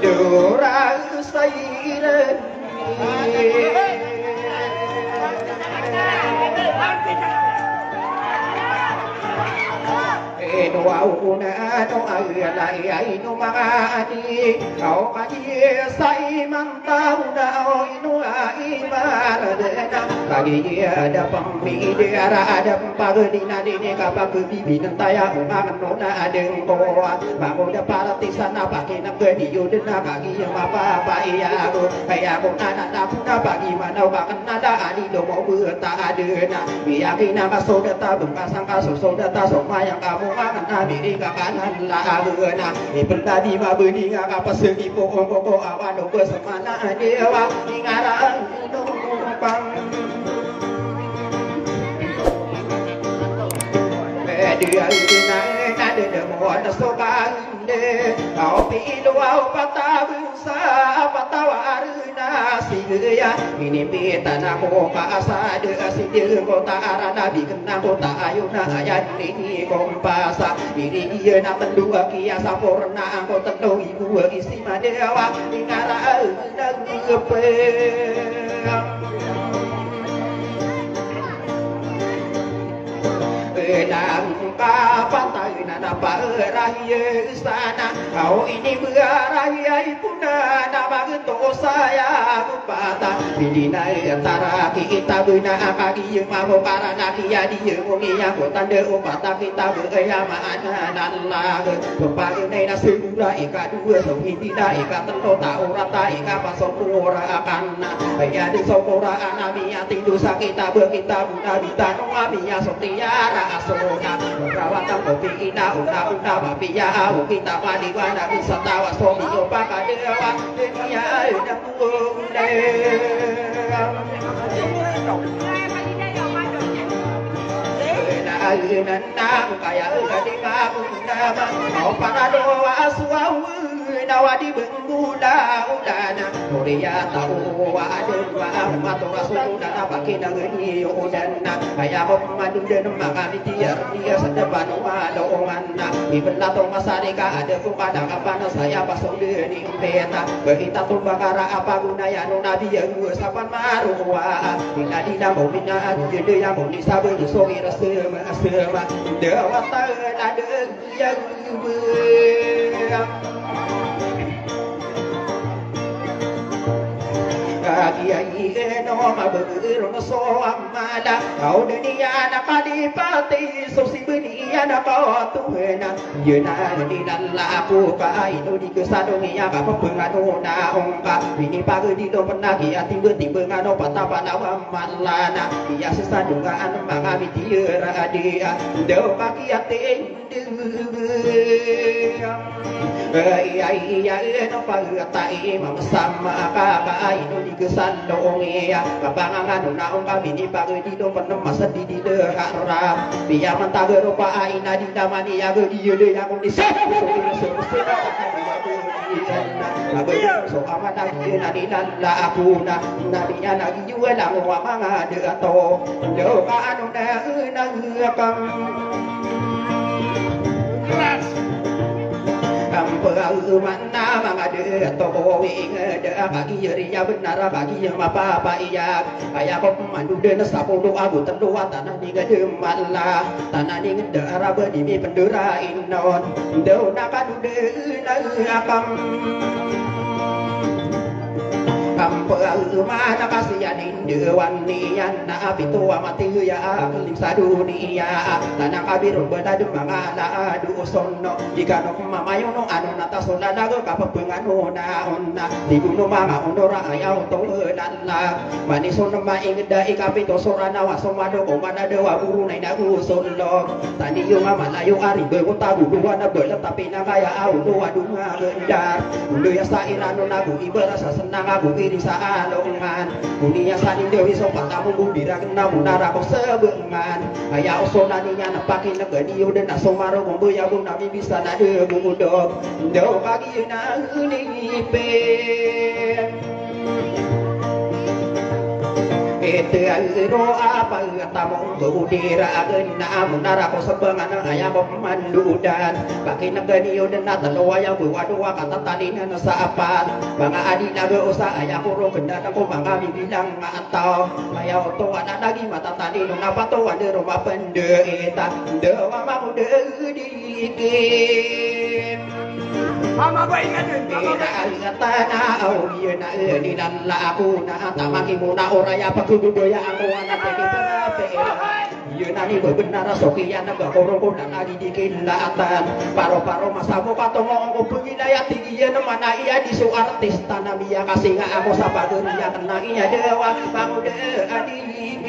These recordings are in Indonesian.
Dura sayre no auna no ai ai no magadi au kadi sai mantau na no ai baradena bagi ada pammi ada pagdina dine kapag bibin taya umakan no na adeng ko bango da parati sana pakai na gedi yudin na bagi mapa iya ko kaya ko na puna bagi mana bakan nada ani do mo ta adena biyakin na kasodata bungkasang kasodata yang kamu makan nabi kakanan lageuna ipentadi mabeni ngakapasegi pokok-pokok awan do semana dewa ngarang numpang dia ina nade demo na sokande au pilu au patabusa patawarna sigya ini pitana ko paasa de aside ko taarana bikena ko taayuna ayat ini kompasa ini ieu na mendua kia saporna ko tendo ibu isi madewa ingara ngepe dan kapan na parahye sana kau ini berahye puna na bageto saya kupata bidina antara kita bina kaki mabo karana kia dia mulia ko tande upata kita beraya mana nalla bapak ini na segura ika dua so tidak ika tento ta urata ika pasopura kana ya di sopura anabia tindu sakita berkita buna bita no abia sotiara asona rawatan kopi ina una bapiya kita mandi wana bisa tawa somi opa kadewa dunia ina munde na kaya di kabunda mau para doa suau nawadi bengguda udana Korea tahu ada dua atau rasulullah pakai daging udana ayah madu dan makami dia sedepan wado mana ibelah tu masarika ada kepada kapan saya pasang di peta berita tu bakara apa gunanya nabi yang sapan marwa bila tidak mau bina jadi yang mau disabar disogi rasa dewa tak ada yang kiai no mabur no so amala kau dunia na kadipati so si dunia na kau tuhena yena di dalla aku ka ino di kesadong ya ka pengano na ongka ini pagi di do penagi ati timbe ngano patapa na malana dia sesadungan mangami tiara dia do pagi ati iya no pagtai sama ka ino di kesandong ya kapangan na ong kami di pagi di do penem masa di harap biar mentaga rupa aina di damani ya ge di de yang di so amat lagi nadi nalla aku na nadinya lagi juga lang wa manga de ato do ka anu na ngakam kampau mana mangade toko wing ada bagi ria benar bagi yang apa iya ayah kok mandu den sapo do aku tendu tanah di gede malah tanah di ngedara berdimi pendera inon do nakadu de akam kampau mana kasihan indewan nian na pitu amati ya kelim sadunia tanang abir beda demangala adu sono jika no mamayo no anu nata sola dago kapepengan ona onna di gunung mama ondora ayau to dalla mani sono ma ingda ikapito sorana wasomado omana dewa buru nai dagu solo tani yo mama layo ari bewo tabu duana bela tapi na kaya au do adunga gendar undo ya sairano nagu iberasa senang aku di saalongan dunia saning dewi sopan tamu bundira kena munara kau sebengan ayah osona niya napakin negeri udah nasomaro ngombo ya bu nabi bisa nade bumudok do pagi na nipe Ro apa tamong gudira na munara ko sabangan ng aya ko mandudan bakin nagani yun na dalawa yang buwa-duwa katatalinan sa apat mga adi nag-usa aya ko ro ganda ko mga bibilang ataw maya to ana lagi matatalino na patuan de roma pendeita dewa mau dikin Mama ba ingat din? Tanah au yun na nilala ako na tamaki mo na oraya pagkugudoya ang ruwan at yun na ni benar sokiya nagkakurong ko na nadidikin laatan paro-paro masamo katungo ko pagilaya tigiya naman na iya di su artista na miya kasi nga ako sa paguriya na iya dewa pangude adibin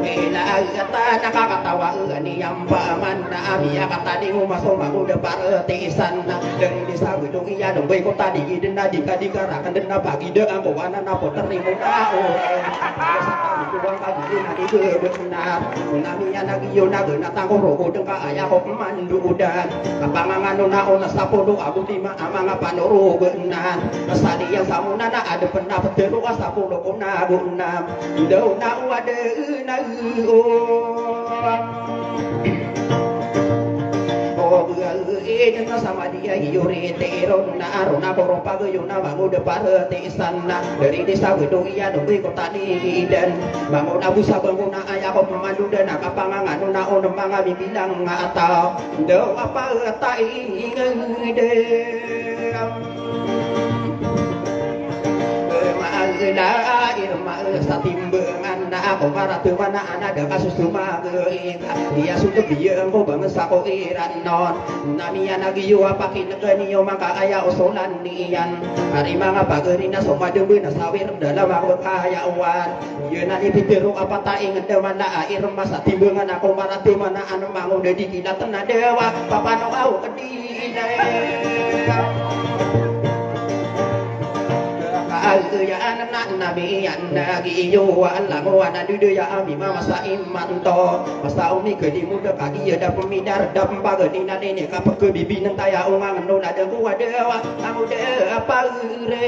Ilagata nakakatawa ni yang paman na amiya katadi mo masoma ko de partisan na dari desa gedung iya dong boy ko tadi din na dikarakan den na pagi de ang kawana na poteri mo na o kuwang pagi na di benar namiya nagiyo na gena tangko ro deng ka aya ko mandudan kapangangan na ona sapodo aku lima amanga panoro benar sadi yang samuna na ada pernah petero sapodo ko na gunam do na wade na sama dia yuri teron na arona korong pagayo na bangun depan tesan na dari desa gedung iya doi kota ni dan bangun abu sabang na ayah ko memandu dan kapangangan na on mga bibilang atau do apa ta ingede la irma sa timbangan na ako maratu mana ana da kasus tumageing dia sudah biyeung ko bangsa ko iran non namiya nagiyo pakin ganiyo maka aya usulan niyan hari mga pageri na sumadeun na sawir dalam ako kayawan ieu na ipitero apa ta inget mana irma sa timbangan ako maratu mana anu mangun di kilatan na dewa papano au kedina ya anak nabi yang nagi yo Allah wana dudu ya ami mama sa imanto masa umi gedi muda kaki ya da pemidar da pageni na nene ka peke bibi nang taya ungang no na de gua dewa amu de apa re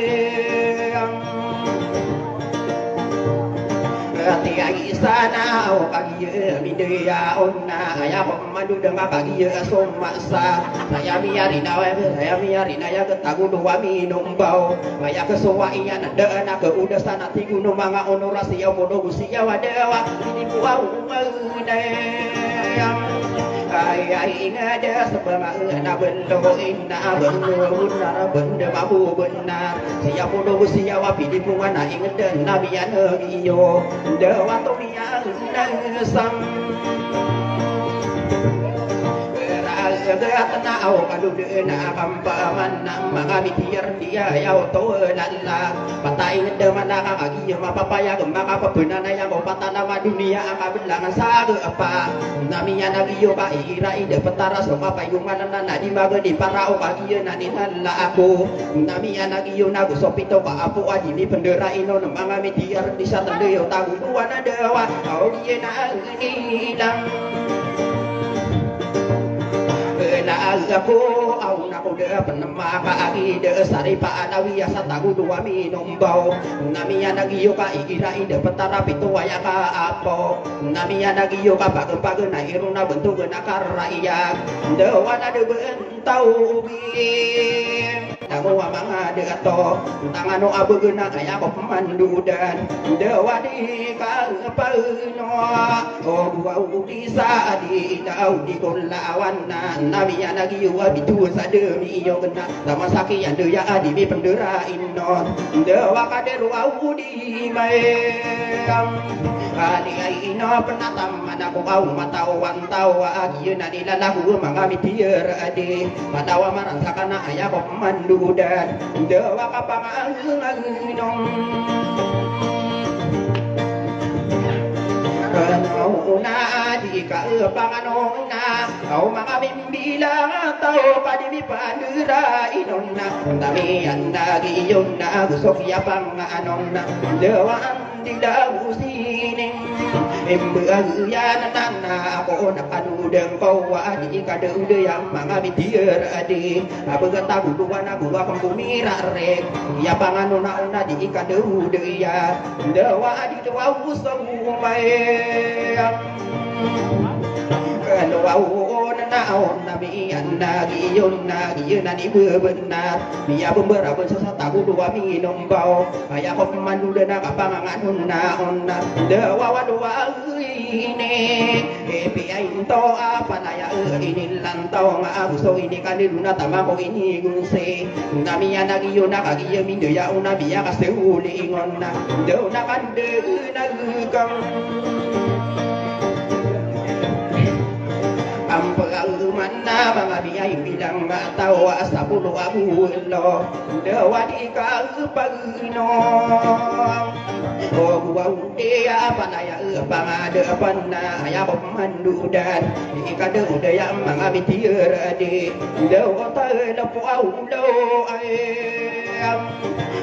Hati ai sana o kagi midaya onna aya pemadu dengan kagi somasa saya miarina ya ketagu dua minum bau maya kesowa iya nada na ke udah sana tigu no manga onorasi ya bodo gusia wadewa ini buau yang ai ngada sebab na bendo inna bendo na bendo babu benar siya bodo gusia wa pidi pungan na inget den nabian iyo dewa to miya sam na au kadu de na kampaman na mga bitiar dia ya to lalla patay de mana ka agi mapapaya maka pabena na yang opatana ma dunia ang kabilangan sa apa namiya nagiyo ka ira ide petara sama payungan na di maga di para o kagi na nilala ako namiya nagiyo na gusopito ka apo aji ni pendera ino ng mga bitiar di sa tandeyo tagu duwa na dewa au di na ilang Aku au na ko de panama ka agi de sari pa anawi asa tagu dua minum bau namiya nagiyo ka ikira ide petara pitu waya ka apo namiya nagiyo ka pag na iruna bentuk na karaya de wana de bentau bi tamu mga de ato tangano abugena aya ko pemandudan de wadi ka pauno o gua udisa di dau di kulawan namiya nagiyo bitu sademi iyo kena sama sakian de ya adi mi pendera inon de wakaderu au di mayam kali ai ino penatam mana ko kau matawan tawa agi na nilalahu mga mitier adi matawa marasakana aya ko mandudan de wakapanganong Nauna di ka panganong na au mga bimbilang tao kadimi pandura inon na dami andagi yon na gusok ya panganong na dewan di daw sining Embeaya nana ako nakadudeng kawa di kadeng deyang mga bitier adi abaga taguduan aku akong bumira rek ya pangano na una di kadeng deya dewa adi dewa usang umay Kalau naon nabi nagi yon nani bebenar biya beberapa sesat aku dua minum bau ayah kau pemandu dan kapangan onna dewa dua ini piain to apa naya ini lantau ngabu so ini kan luna tamako ini gunse nami nagi yon nagi min ya una biya kasuli ngonna dewa kan de nagkam Mana mga biyay bilang matawa sa pulo abulo Dawa di ka Panginoon O buwaw diya panaya pangadapan na Ayaw mandudan Di ka daya mga bitir di Dawa tayo na po aulo ay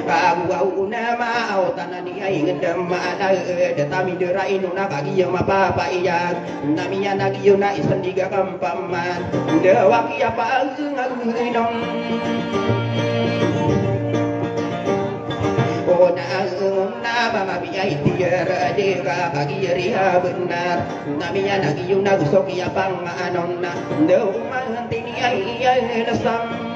Kaguaw na maaw tanan ni ay ngandam maala Datami dera ino na kagiya mapapaiyak Namiya nagiyo na isandiga kampaman Dawa kiya pag-ngaginom O na mamabiyay tiyara Deka kagiyariha benar Namiya nagiyo na gusto kiya pang anon na Dawa mantini ay lasam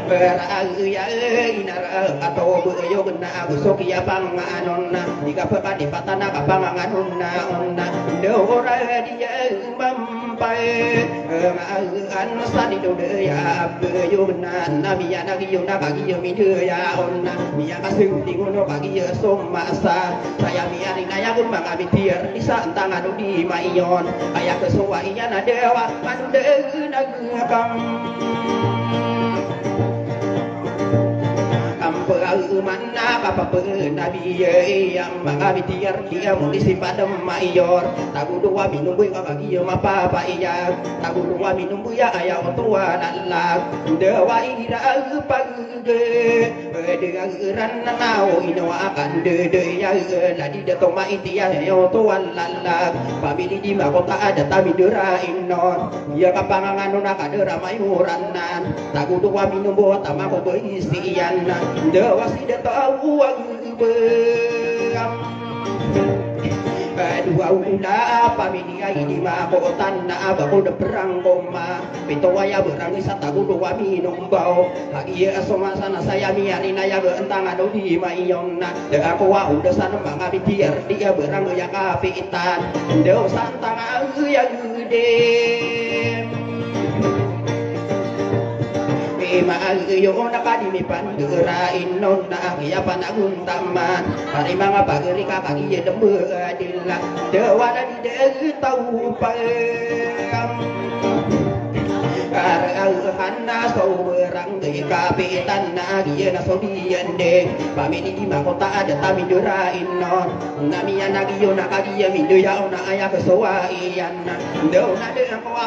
Beraya inara atau beyo gena busok ya panganon na jika pekan di patana kapanganon na onna deora dia mampai an sadi do ya beyo gena nabia nagi yo na bagi yo midu ya onna mia kasing tingono bagi yo somasa saya miari naya gun bang abitir isa antang adu di maion aya kesuwa iya na dewa mande nagakam Mana papa nabi yang mengabitiar dia mulisi pada mayor tagu dua minum buy kagagi mapa pa iya tagu dua minum buy ayah tua nalak dewa ira pagge dengan ran nao ino akan de ya ladi de toma itia yo tuan lalak pamili di makota ada tabi dera inon ya kapangangan nona kadera mayuranan tagu dua minum buat tamako beisian dewa si tahu aku beram dua unda pamili ay di makotan na abako de perang koma pito waya berang isa tagu dua minum bau lagi asoma sana saya miari na ya beentang ado di maiyong na de ako wa udah sana mga bitir dia berang ya kapitan de santang aku yang gede Maayo na kadimi pandurain non na ya panagun taman hari mga pagri kakagi dembe adila dewa na di de tau pam Karena so berang de kapitan na dia na so diende pamili di makota ada tami durain non namiya nagiyo na kagiya mido ya ona aya kesoa iyan na dewa na de ko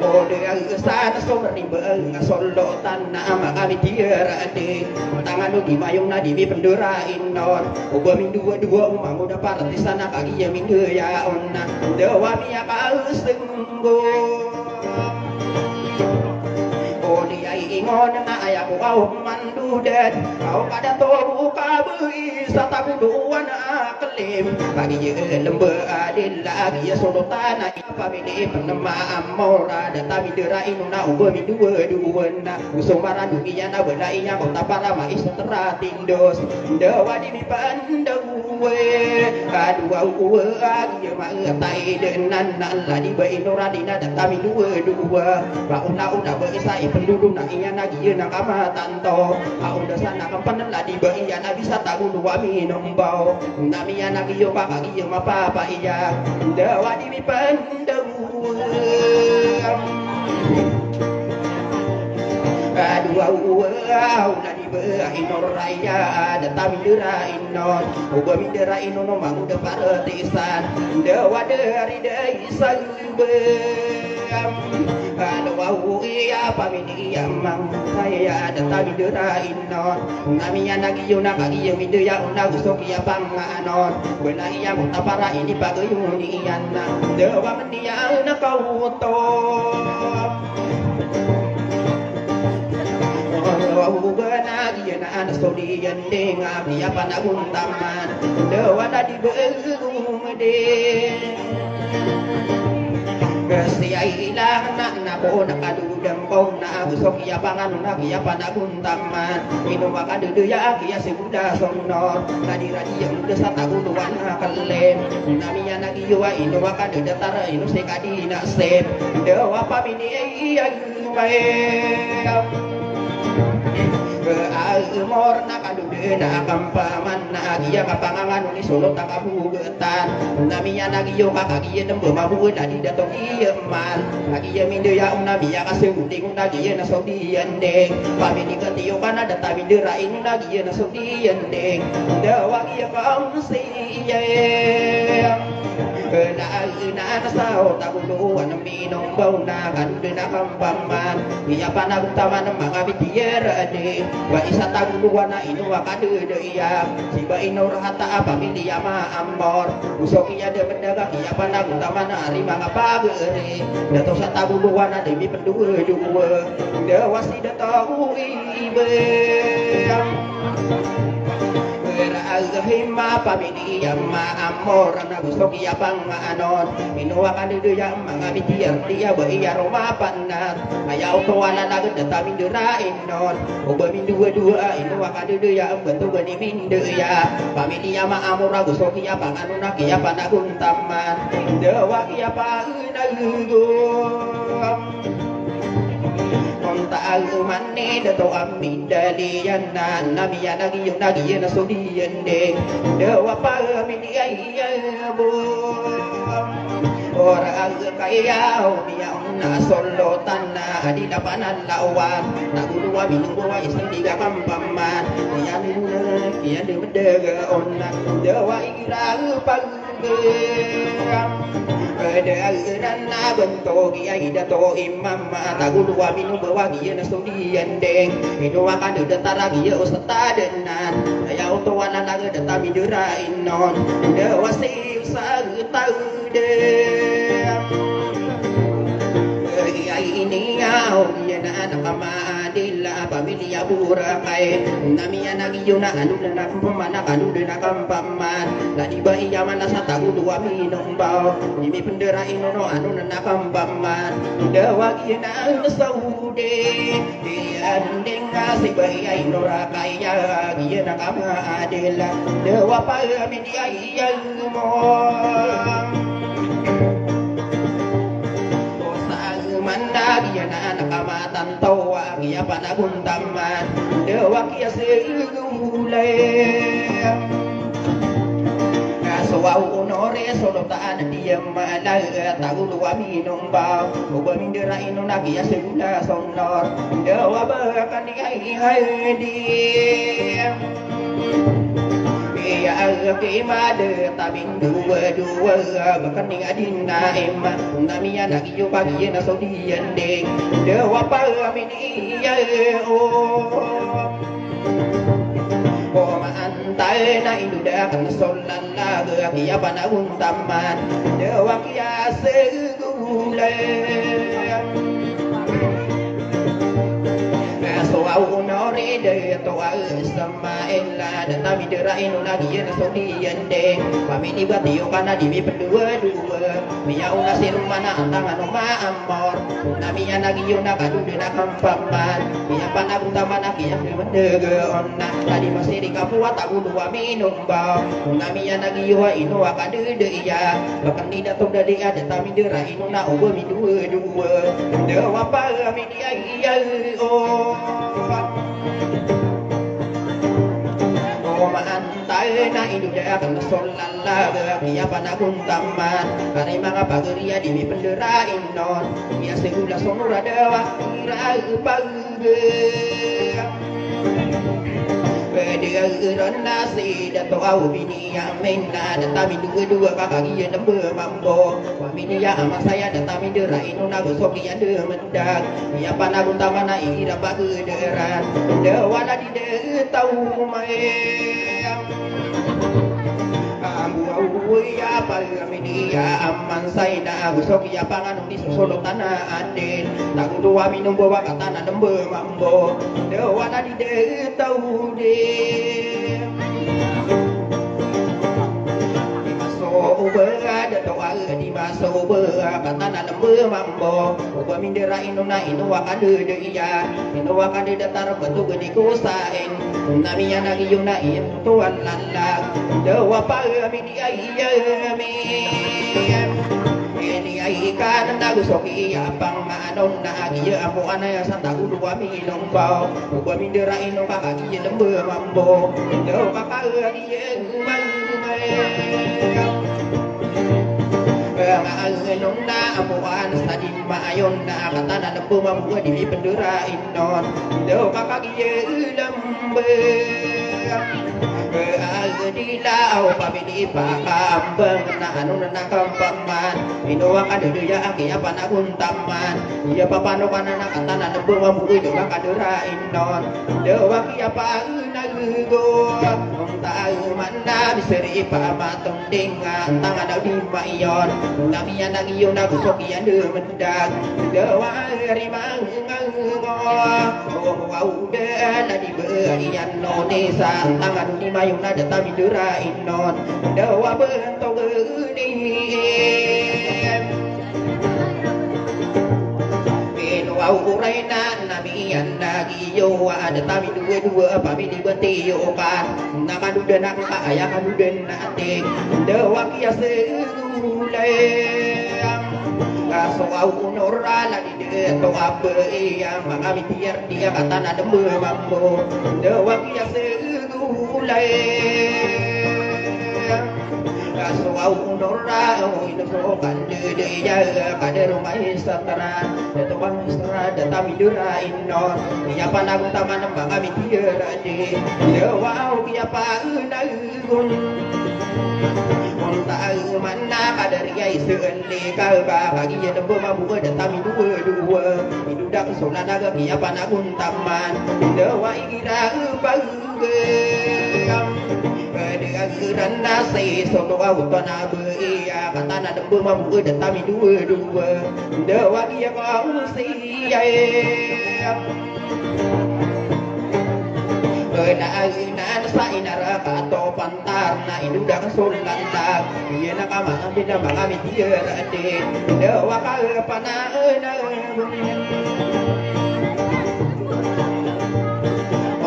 Ode ang sana sobrang bang solotan na mga mitira ade tangan di mayong na di pendurain non uba min dua umang udah para di sana kagiya min ya onna dewa miya kausenggo Ode ay ingon na ayaku au mandudet kau kada tobu kabui sataku dua na kelim kagiya lembe adil lagi solotan pamili penema amora datami dera inuna uba mi dua na usumara dunia na belainya kota para mais teratindos dewa di mi pandawe kadua uwe agi mengatai denan nala di bainora dina datami dua bauna beisa penduduk na iya nagi na kamatanto auda sana kampan la di baiya na bisa tagu dua minum bau namiya nagi yo kakagi yo mapapa iya dewa di mi Kadua uau na di inor raya ada tami dera inon uga mi dera inono mangu de paretisan dewa dari deisan beam Wau iya pamini yamang kaya ada tabi derain non nami yang lagi yuna kagi yang mindu ya una gusok ya panganon wena iya muta para ini pagayuni yana dewa menia na kauto wau gana dia na ana sodi yande ngabi apa na guntaman dewa tadi beugumede Kasiya ilang na ko nakadudang ko na gusok iya pangan na kiya panaguntaman inuwa kaduduya kiya seguda sonno kadira iya muda sa taguluan na kalem namiya nagiyuwa inuwa kadudatara inu se kadina sep dewa pamini iya Kealmor na kadude na kampaman na agiya kapangangan ni sulot na kabugetan namiya nagiyo kakagiya ng bumabuod na di datong iyaman agiya mindo ya nabiya kasi uding nagiya na saudiyan ding pamini katiyo ka na datamin dirain nagiya na saudiyan ding dawag iya ka ang siya Kena na sao taguluan ng minong baw na kanude na kampaman iya panagtaman ng mga bitiyera de ba isa taguluan na inuwa kadude iya si ba inorahata pamilya maamor usok iya de mendaga iya panagtaman na ari mga pagere dato sa taguluan na demi penduwe-duwe dewa si datau ibe Hima pamini yang maamor na gusto kiya pang maanon inuwa ka nito yang mga bitiyar tiya ba iya rumapanat ayaw ko wala nagad na tamin durain non o ba minduwa-duwa inuwa ka nito yang bantu gani minduya pamini yang maamor na gusto kiya pang ano na kiya panaguntaman dawa kiya pang nagugom Taal umani dato amin dalian na namiya nagiyong nagiyan na sudiyan ding dawa pamini ay Ora kaya umiyaw na solotan na di dapanan lawan naguluwa minungguwa isang tiga kampaman kiyan di mendaga onan dawa irang paggeram Kedageran na bento kiai dato imam naguluwa minungguwa kiyan na sudiyan ding inuwa ka datara kiya ustadenan ayaw tuwan na nagadata midurain non dawa siw sa ini yaw yan na nakamadila pamilya burakay namiya nagiyo na ano na nakampaman ano na nakampaman ladi ba iyaman na sa taguluwa minumbaw nimi penderain no ano na nakampaman dawag yan na nasaude diyan din nga si bayay norakay yan nakamadila dawa pamilya iyan mo Mandagiya na nakamatan tawa Kiya panaguntaman Dewa kiya sigulay Kasawaw unore Solotaan diya malaga Taguluwa minumbaw Uba mindirain no nagiya sigula sonor Dewa baka ni ay di Iya kemade tabing dua-dua bahkan ni adin naima namiya nagiyo bagian na saudiyan ding dewa pamini iya o maantay na inuda kan solan laga kiya panaguntaman dewa kiya segulay Soaw unori de toa sama ella dan kami derain lagi na saudiyan ding pamini batiyo kana dimi pendua-dua miya una sirumana antangan maamor namiya nagiyo na kadude na kampaman miya panaguntaman akiya mendege onna tadi masiri kapua taguluwa minumbaw namiya nagiyo inuwa kadude iya bahkan ni datong dadi ada tami derain na ubo midua-dua dewa pamini iya Maantay na inuda kan solan laga kiya panaguntaman kani mga pagriya di penderain non kiya segula sonura dewa ira pagge Dia Ron nasi dato au bini yang mena datami dua kakak iya nembe mambo wamini ya ama saya datami dera inu nagu soki ya de mendak ya panagun tamana ira bagederan de wala di de tau mai ambu ya palamini ya aman saya nagu soki ya pangan di sosodok tanah adin tagu dua minum bawa katana nembe mambo de wala di de tau de ada doa di masa katana lembe mambo uba mindera inuna inu wakade de iya inu wakade datar batu gede kusain namiya nagi yuna iya tuan lalak dewa pami dia iya mi ini ai kan nagu soki apang manon na iya amu anaya santa kudu wami nombau uba mindera inu kakak iya lembe mambo dewa kakak iya nung na amuan sa di maayon na katana na bumambuha di pendura inon daw kakagiye lambe Agadilaw pabili pa kaambang na ano na nakampaman inuwa ka na ya aki apa na guntaman iya papano ka na nakatana na bumambuha daw kakadura inon daw aki apa nagugo kung tayo man na biseri pa matong dinga tangan daw di maiyon namiya nang iyo nagusok iyan dumendag daw ari mangungo wow na di berian no nesa tangan di mayung na datami dura inon daw bentog ni uray na namiyan nagiyo ada tami dua pami di betiyo kan nakadudan ang kaaya kadudan natin dawa kiya segulay kaso au unorala di deto abe iya mga mitiyar dia kata na dembe mambo dawa kiya segulay kaso au unora ino kande de ya kade rumah istana dato bang istana datami dura ino iya panagung taman mga mitiyar ade dawa au kiya pa unagun tahu mana kadar yai seuli kau bagi je nembe mabuha datami dua hidu dak sona naga kia panagun taman dewa igira bangge dengan nasi soto auto na beia katana nembe mabuha datami dua dewa kia kau siai Nainan sa inaraka to pantar na inudang sulantag iya na kamambi na mga mitiyar ade dawa ka panaan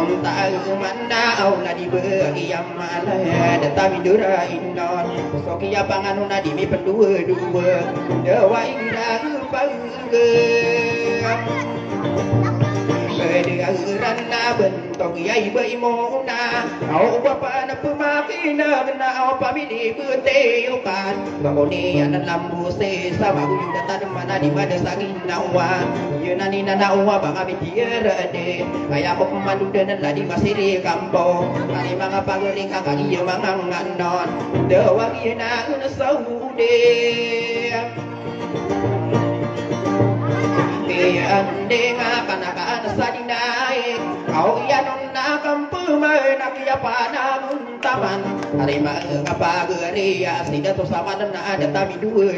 om taal man na aw na di beiyam mana datami dura inon sokiya panganu na di mi pendua dawa ingira pangge Dengan na bentok yai beimo na au bapa na pemakina na au pamili beteukan bakoni anan lambu se sama uyu datan mana di mana sangin nawa yeunani na nawa banga bitier ade kaya ko pemandu dan ladi masiri kampung ari mga pagering kakak ieu mga nganon dewang ieu na saude ande nga kanakaan sa dinay kau iyanon na kampumay nakiyapanang taman hari mga pagariya sida to sama na datami dua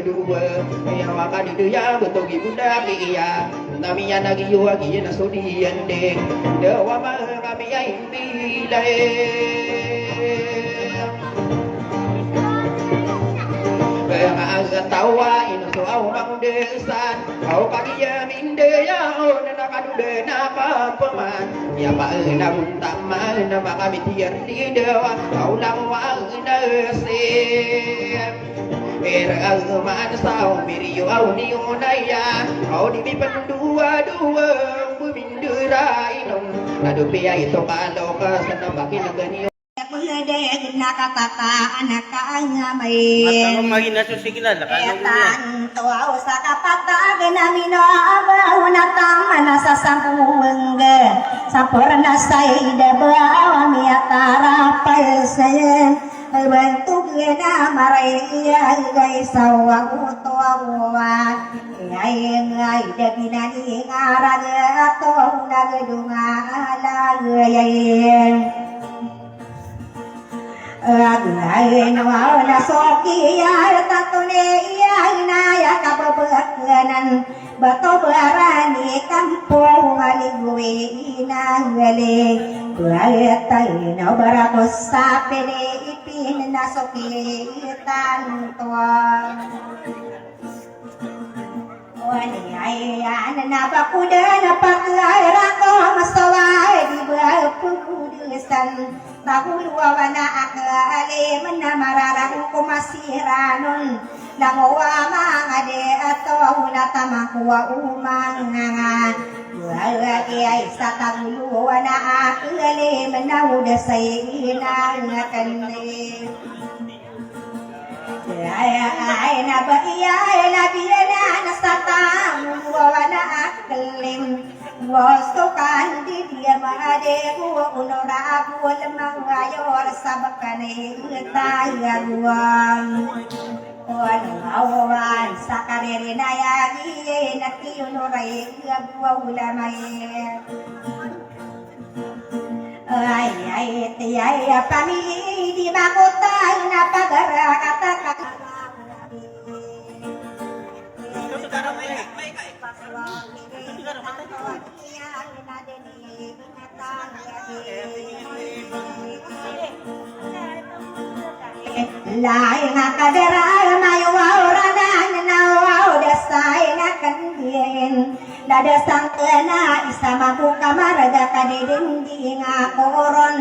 kaya waka diduya betog ibunda kiya namiya nagiyo agi na sudiyan de dewa mga miyay bilay tawa ino so au mang desan au kagiya minde ya o na kadude na paman ya ba na muntama na makamitiar di dewa au lang wa na se era man sao miriyo au ni onaya au di pendua bumindura ino adu pia itu kalau ka sana bakin gani pagdeg nakatataan kaangamay. At ang maginasusigilan, nakanong Etan tuaw sa kapatag na minabaw na tama na sa sampuwang sa purna sa idabaw miyatara palsayan ay bantug na maraya gay sawang tuawan ay dabinani ngarag atong nagdungalayay Agay nawaw na soki ay tatune ay naya kababakanan bato barani kampo ngaligwe inangali ay tayo na barakos sa pili ipin na soki tantuang Wani ay na bakuda na pagkay rako masaway di ba pupudusan Tahuluwa na akali na mararang kumasiranon Langawa mga de ato na tamakuwa umang nga Wagi ay sa tahuluwa na akali manawda sa inangakanli Ay na ba iya na biya na sa tahuluwa na akalim Gusto kan di dia maade buwa unora buwa mangayor sabakane tayaguan Wanawan sa karere na yagi nati unoray buwa ulamay Ay pamili di makutay na pagarakatakan Lain kadera mayo ranan nawaw dasay na kandiyen Dada sangkena isa mabuka marada kadidindi nga koron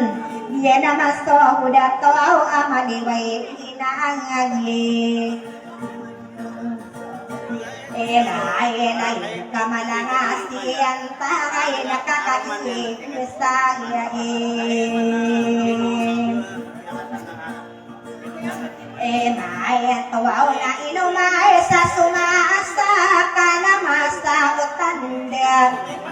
Dia nama sohuda tau amaliway inaangagi Elay kamalangasi ang tagay nakakakilig sa iyain Emay tawaw na inumay sa sumasa ka na masautan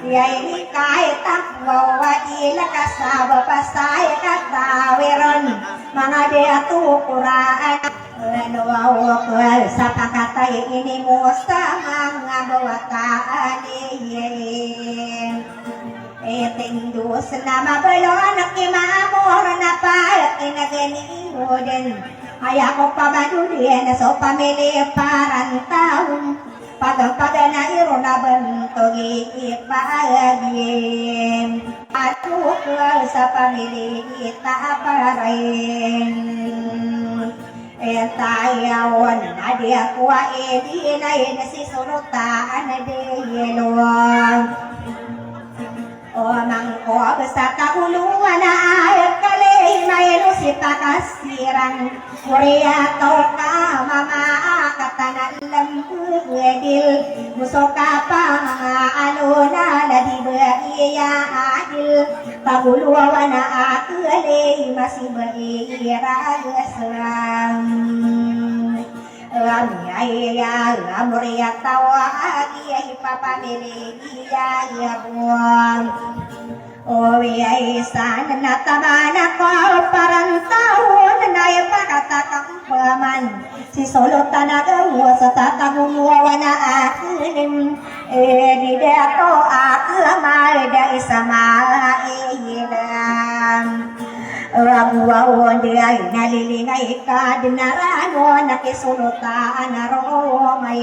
Yay ni kahit takwaw at ilakasaba pasay katawiron Mga diatukuraan Nawawakwal sa kakatay ini mo sa mga bawataan Tindus na mabalon at kimamor na palat kinaganiho din Ay ako pamadulin so pamili parang taong Pagpaga na iro na bantog ipagin At ukwal sa pamili itaparin Tayawan na di ako di na inasisurutaan na di yelong O mangkog sa kahuluan na ayat kalay may lusita kasirang Muriato ka mamaakatanan lambudil Muso ka pa mga aluna na di ba iya adil Kahuluan na akalay masiba iragasang Amiyaya amuriyatawa agiyay papamili iyaya buwan O iyay sana natamana ko parang taon na ipakatakang paman Si solo tanagawa sa tatagumuwa na akin Di dato akamay da isamailang Rabuawon di ay nalilingay ka dinarano nakisulutaan na romay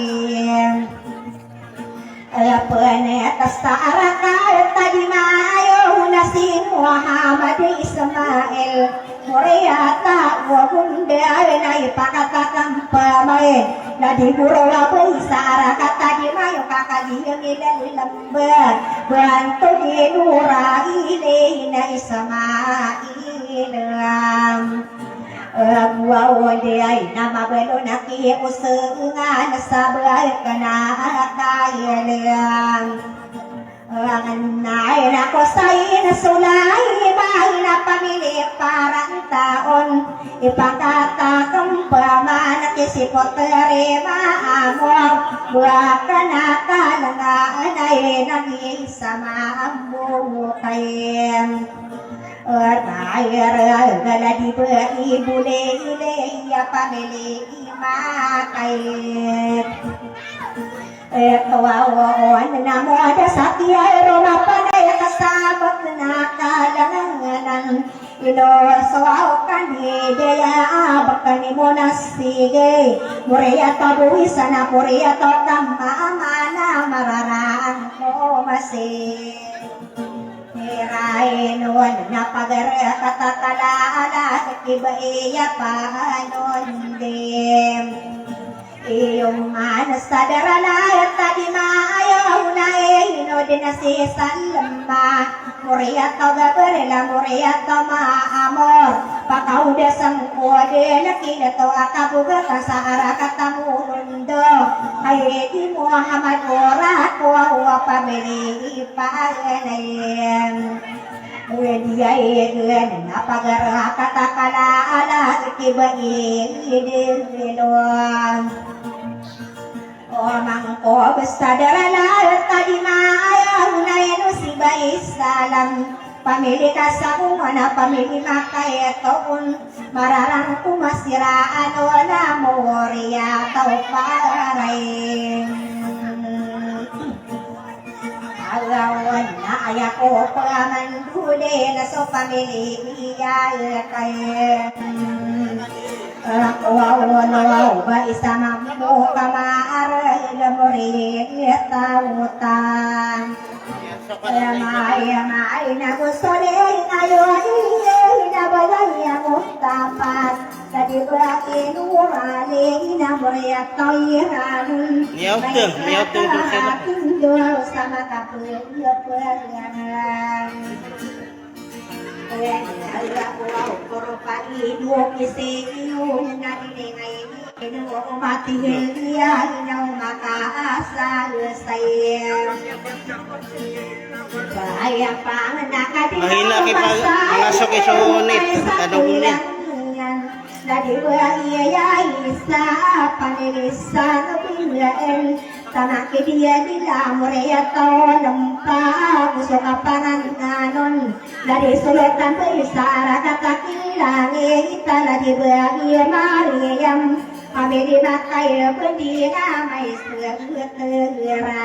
Alapanetas sa arakal tadimayo na si Muhammad Ismail Muriata wabunde ay na ipakatakampamay Nadiguro laboy sa arakat tadimayo kakadiyang ilalambat Banto dinura ilay na Ismail Agwaw di ay namabalo na kiusungan sa buhay ka na kaya lang Ang nain ako sa'y nasulay Mahal na pamili parang ipagkakakang pamanak isipot terima amor buat kenakalangan ay nag-iisama ang bukay Ernair galadi beibule ya pamili imakay Kawawan na mo ada sakya Roma panay kasabot na kalanganan Inosaw kanidaya bakani mo na sige Muriya tabuisa na muriya to kamamana mararaan ko masig Hirainun na pagara katatalaala Ibaiya panon dim Iyong manas tadarala at tadi maayaw na din na si Salma Muriya to gabarela muriya to maamor Pakauda sang kuwade na kinato akabugat sa arakatamundo Ay di Muhammad orat kuwa pamili ipaganayin Dia ikan napagara katakala ala kibai idilon Omang besadara tadi maayaw na si salam Pamili kasakungan na pamili makayetoon Mararang kumasiraan o na moriya tau parayin Alawan na ayako paman huli na so pamili iya kay Kawawan ba isa mo kamaara ilamori tawutan Yamay na gusto rin ayon inabalay ang tapat Tadi ba inurali inamori at toiran Miyaw to sila. Pinduaw sa matapulang Alawaw koro pa inuok isiyo Naniningay inuok matigil niya Inaw makaasal sa'yo Bahaya pang Mahina kay pangasok isunit. Ano ko niya? Ladi ba iya isa panilisan bilaen Tanaki dia nila mureya tolong Gusto ka panganon Ladi sulatan berisara katakilangi Ladi ba iya Mariam Kami dimakai pendina may segera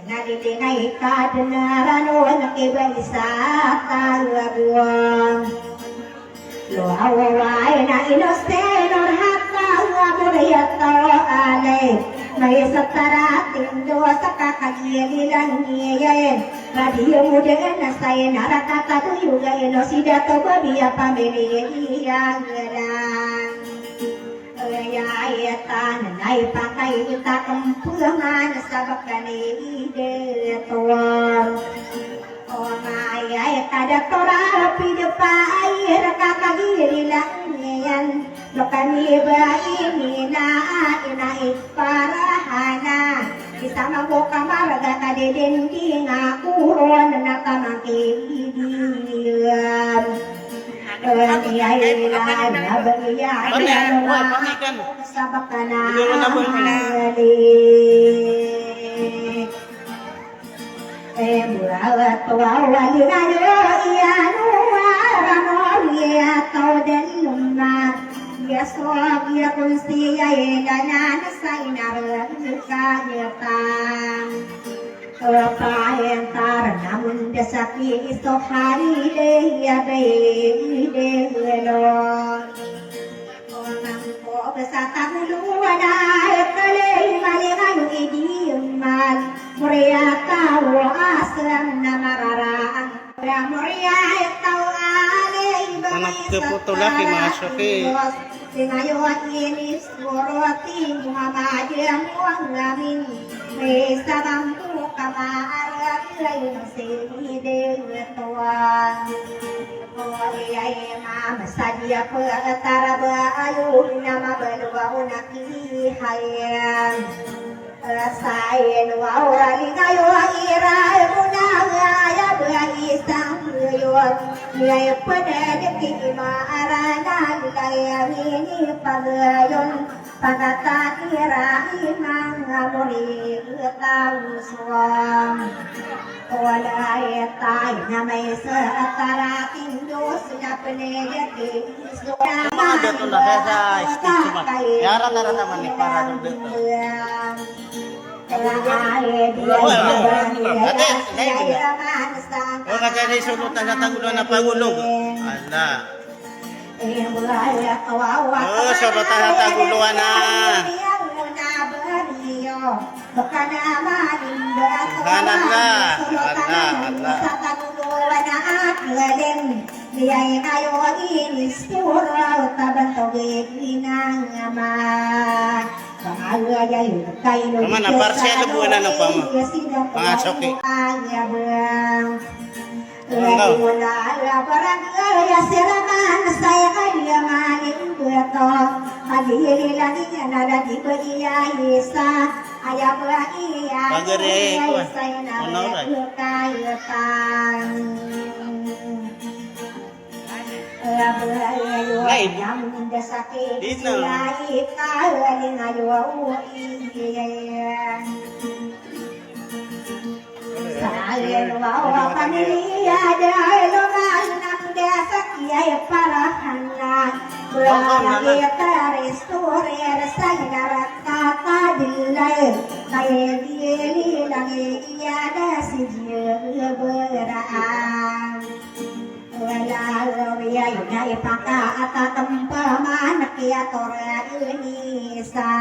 Naditingay kadanaran o nakibay sa talabuan Luhawaway na inostenor hata Muriyat tao alay May sa tarating do sa kakagililan niyayin Radio mo din na sa'yo narakatatuyo Ino si dato babiya pamiliyan Ayatan ay pakay kita kumpulangan sa bakani detuan O mayay kada tora pidapa ay rakakagiri lang yan Bakani ba ini na inaiparahana Isama mo kamaraga kadidindi nga kuron na kamakidiyan Pahentar namun desaki esok hari dia belon orang ko besatang luana kale malingan idiuman muria tahu asam namararang muria tahu ale Anak keputulah dimasuki. Singayon ini surati Muhammad yang wangamin Mesa bangku kamar lain sini dewan Oleh mama sadia petara bayu nama berdua unaki hayam Sain wawali kayu ira munaga ya bagi sang Nilai pendidik imarana Nilai pagayon Pagatan irahimang Amuri tahu suam Walay tayo na may setara Indus na pendidik Cuma dia tuh lah saya cuma. Ya rata-rata naman ni para dulu. Oh, kaya sulutan sa tagulo na pagulog. Ala. Oh, sulutan sa taguluan na. Hanap na. Liyay kayo inis pura tabantogig inang aman. Pangagayay kayo Naman na parsiya lubuan na pa mo. Mga soki. Lagi wala parang ya silakan saya kaya maling beto. Hadiri lagi nada di beria isa. Ayah beria. Pagere ko. Saya Ano ra? kaya tan. Lain. Yang sakit Di na. Lagi kaya ngayo Saya bawa pamilya dahil lumayan desa kaya parahanan Berlagi terestorer saya kakadilay Kaya dili lagi ada si beraan Wala yay na ipakaatatampa kaya tora inisa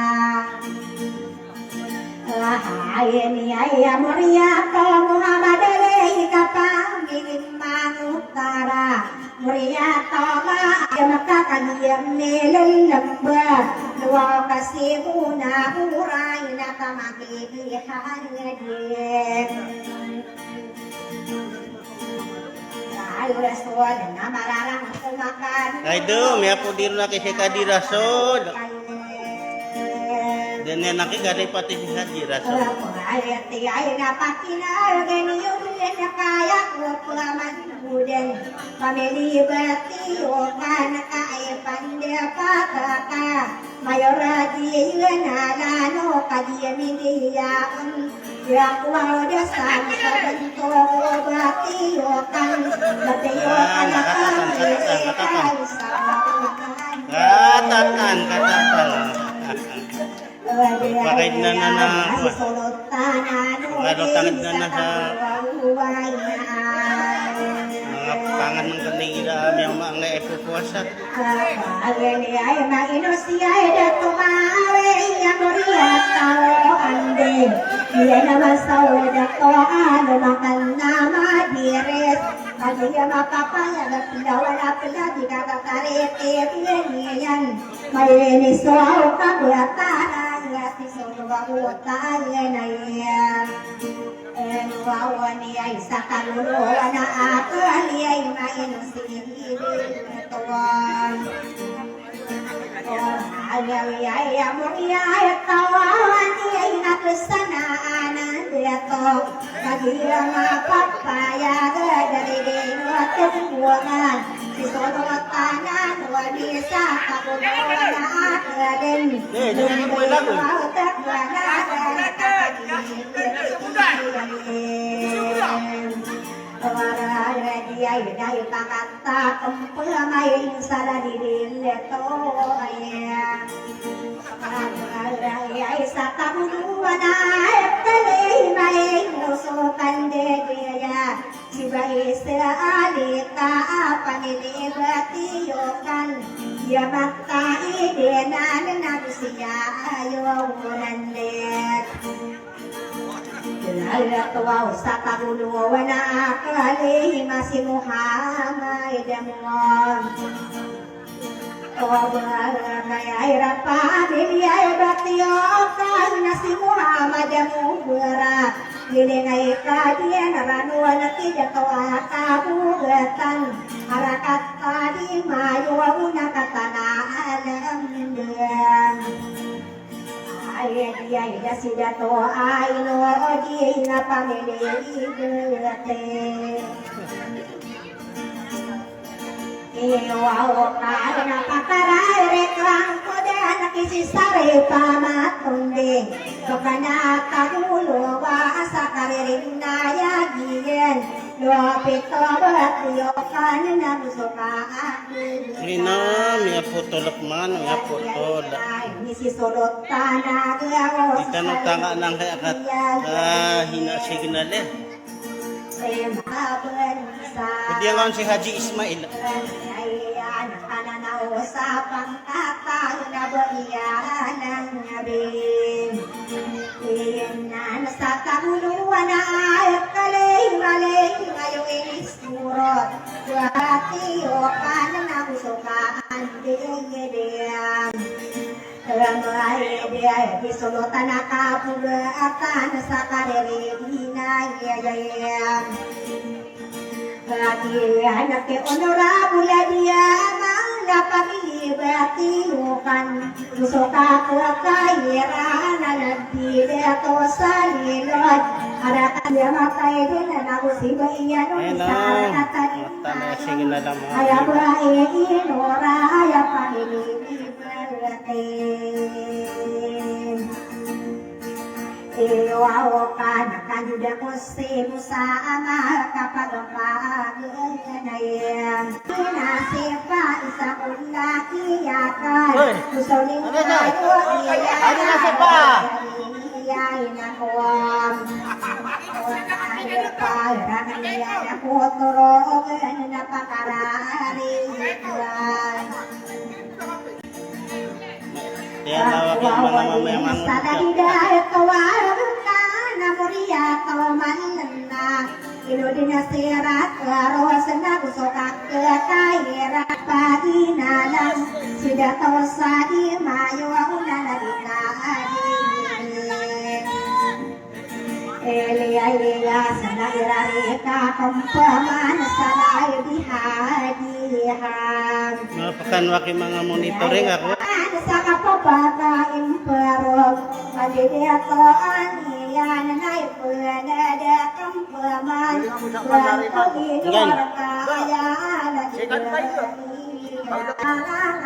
Ayan ay Muria ko Muhammad Ali kapangin mangutara Muria to ay makakagiyam nilalamba Luwa kasi muna uray na kamagigihan din Rasul na mararang kumakan Ay do, may apo diro na kasi kadirasod. Dan yan nakigaday pati si kadirasod. Ayati ay napakinagan yung na kaya ko pamanudan pamilibati o kanaka ay pandapaka mayoradi nalano kadiyamindiyaan Yakuwa dia sama sabanto bati o kan batayo kanaka Katatan. Bakit na Malutangid na sa mga pangan ng kanila yung mga ipupuasa. Ageni ay mainos ay datumare yang Muria tao ande dia nama saweda to ano makan nama diret kaya mapapaya na pinawala pala di kakakarete yan may nisoaw ka buhatana ngati sonubabutan na yan Wawan ay sa kaluluwa na ako ay mainusin tuwan ay Muria ay tawawan ay nakusanaan dito Kaya mapapayag dari dinuatubuangan Si sonuatanan wali sa kaluluwa na ako din Ay pakata kumpulay sa ladidin leto ay sa tabuluan ay talay may nusukan deya si Baisra alita panilibatiyokan yamakta idenan nagsiya ayaw nandet Lalatuaw sa paguluwa na akali si Muhammad Amon Kaya hirap pamilya Batiyokal na si Muhammad Amubara Lilingay ka diyan Aranuan at tidakawa kabugatan Harakat ka di mayo na katanaan Ay sida to ay no di na pamilya igate Wow, ka napakaray, reklang ko din, nakisisari pa matunding. Dokana kagulo, sa kariring nayagin. Lupit to, batiyo ka na nagusuka akin. Ina, may putulok man, may putol. Nisisulot ka na gawa sa Itanong tanga nang kaya kat hina signal eh. Hindi nga si Haji Ismail. Ayan, kananaw sa pangkataw na buiyan ng ngabing. Iyan sa kamuluan na ayat kaling-maling ngayong inisturot. Watiyo ka na nagusukaan diyang. Ramay diya disulutan na kapugatan sa karirinan yayayam. Katiyan na ke honorable dia mang napakilibatiukan. Gusto ka kakahiran na nagpili to sa lilod. Harakan dia matay din na nagusiba iyan o isang katalimang. Kaya ba inora kaya pakilibatiukan. Iwaw ka na kanjuda ko simu sa ama kapag pag-anayan. Pinasipa isa kong lakiyakan. Gusto rin tayo iyayin ako. Ayaw pa, rangayan ako turog na napakararihan. Kaya tawag yung mga mamayamang sa dahidahit kawarang ka na muriya tawamanan na inudin na sirat karos na gusto ka kahirap paginalang sida to sa imayo ang nalabikadin Eliya sa nairari ka kumpaman sa naibihadihan mapakanwak yung mga monitoring ako. sa kapapakain perog Pagdito aniyan na ipunada kampaman Kuwantong idor kaya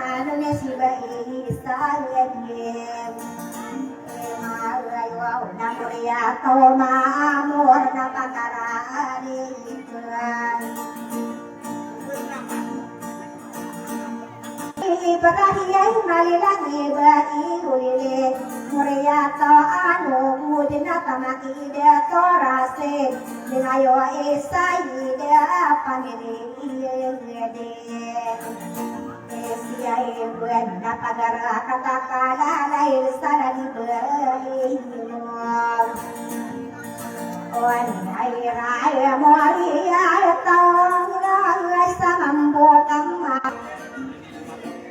ano na si Bayi sa yagim Marayaw na muriya to maamor na pakarari Ibarahiyay malilangi iulili Muriyato ano mudin na tamakide torasin Minayo isayide pangiliyede Siyay buwan na pagara katakalalay Salani buwan ay raya moriyato Ay sa mambotang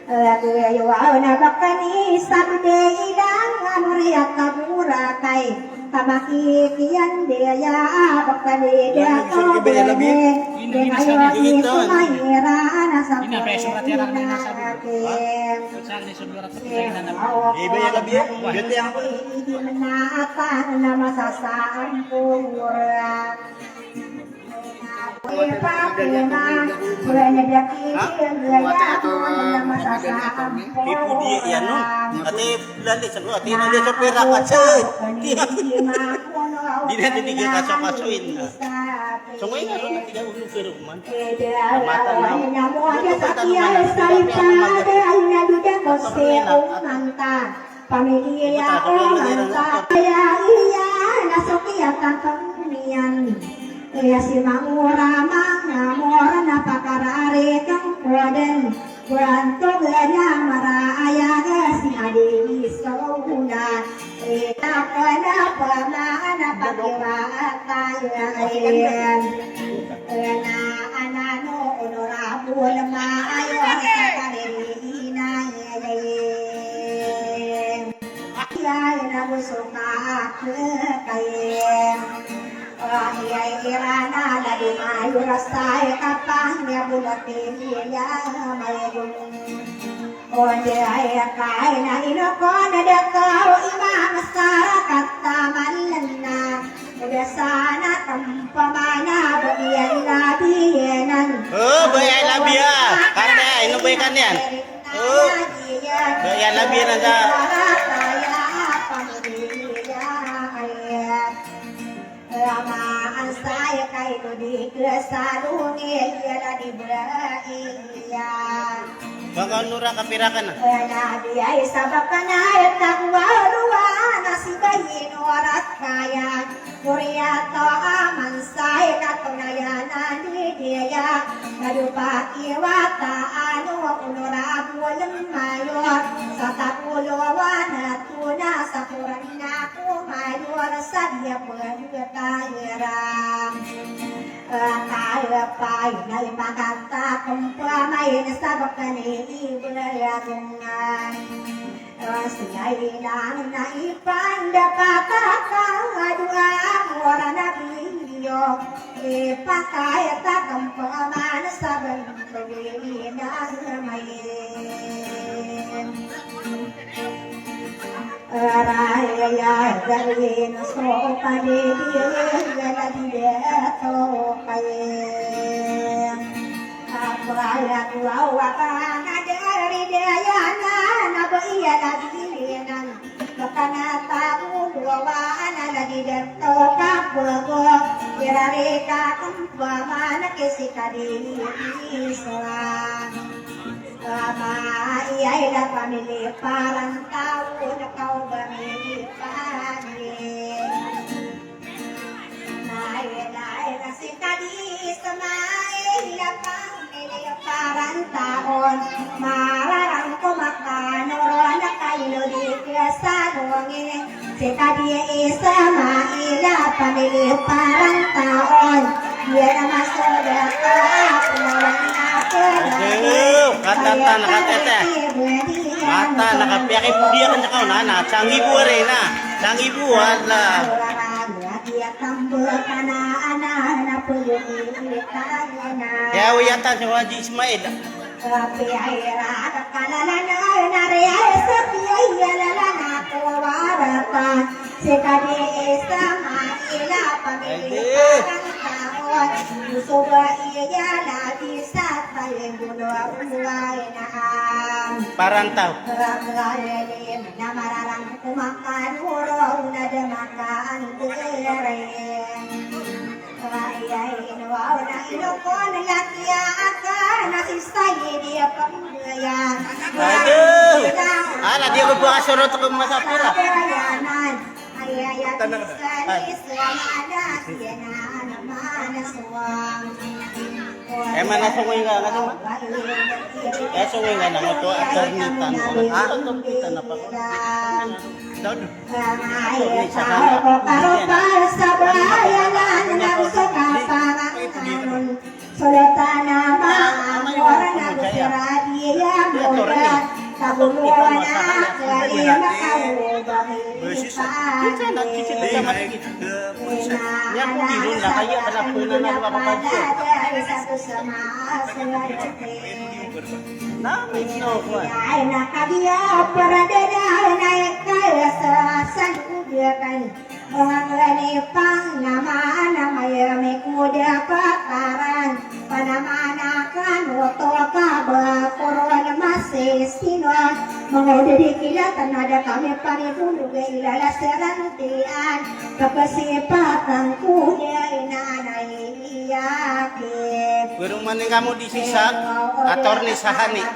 Ayaw na bakani sabde ilang amuriat na burakay Kamakikiyan diya bakani diya to bene Ayaw ni sumayira na sa pagkakinan Hindi manaakan na masasaan pura Ipu dia yan no. Ate lali sa ati nali sa pera kasi. Di na tinigil ka sa kasuin na. So ngayon nga ron tiga ulo pero man. Mata na. Pamilya o manta kaya iya nasukiyatan pangunian Kaya si Mangura Mangamora napakarari kang kuwaden Kuranto ganya maraya si Adi Sauna Ita ka na pamana pagkirata yain Na anano honorable maayo sa karirina yain Kaya na gusto ka kain Ay irana na di mayo rasay kapang niya bulatin niya mayroon Onde ay kay na inoko na dakaw imang sarakat tamalan na Sana tampamana bayan labiyanan Oh, bayan labiya. Kanda. inubukan yan. Oh. Yan labi na sa... Lamaan saya kay kudi kesalungi ialah diberaiya. Baka nura kapirakan na. Nabiay sabak kanay tagwaruan nasibayin orat kaya. Kuriato aman say katunayanan di dia. Nadupa iwata ano unorabulan mayor. Sa tapuluan at tuna sa kurana ko mayor sa dia pagkatayarang. Tayo pa'y nalimagata kung pamay na sabak na iibayagungan. Siya'y lang na ipandapataka aduang wala na biyo. Ipakayata kung paman sa bantawin na mayin. Raya gawin so panidiyan na dito kayo. Raya tuwawa ka na dari dayana na baiya na dilinan. Baka natapuluwa na lagi dito kapago. Irari ka kung pamana kisika diniswa. Iya'y na pamili parang tao na kau bamilipagin. Nai na si kadis maila pamili parang taon. Mararang kumakanoro na kayo di kasalungin. Si kadis maila pamili parang taon. Yan na masulat ako ako. Katata nakatete. Mata nakapiaki pudiya kan kau nana. Canggih buare na. Canggih buat lah. Ya wiyatan si Haji Ismail. Parantau. Aduh. Ala dia berbuat sorot ke masa pula. Mana sungai enggak kan? Sungai enggak nang to aternitan. Untuk kita apa? Daud. Mengudiri kilatan ada kami paribulu ilala serantian kekesipatan kuda inanai yakin. Burung maning kamu disisa ator ni sahani.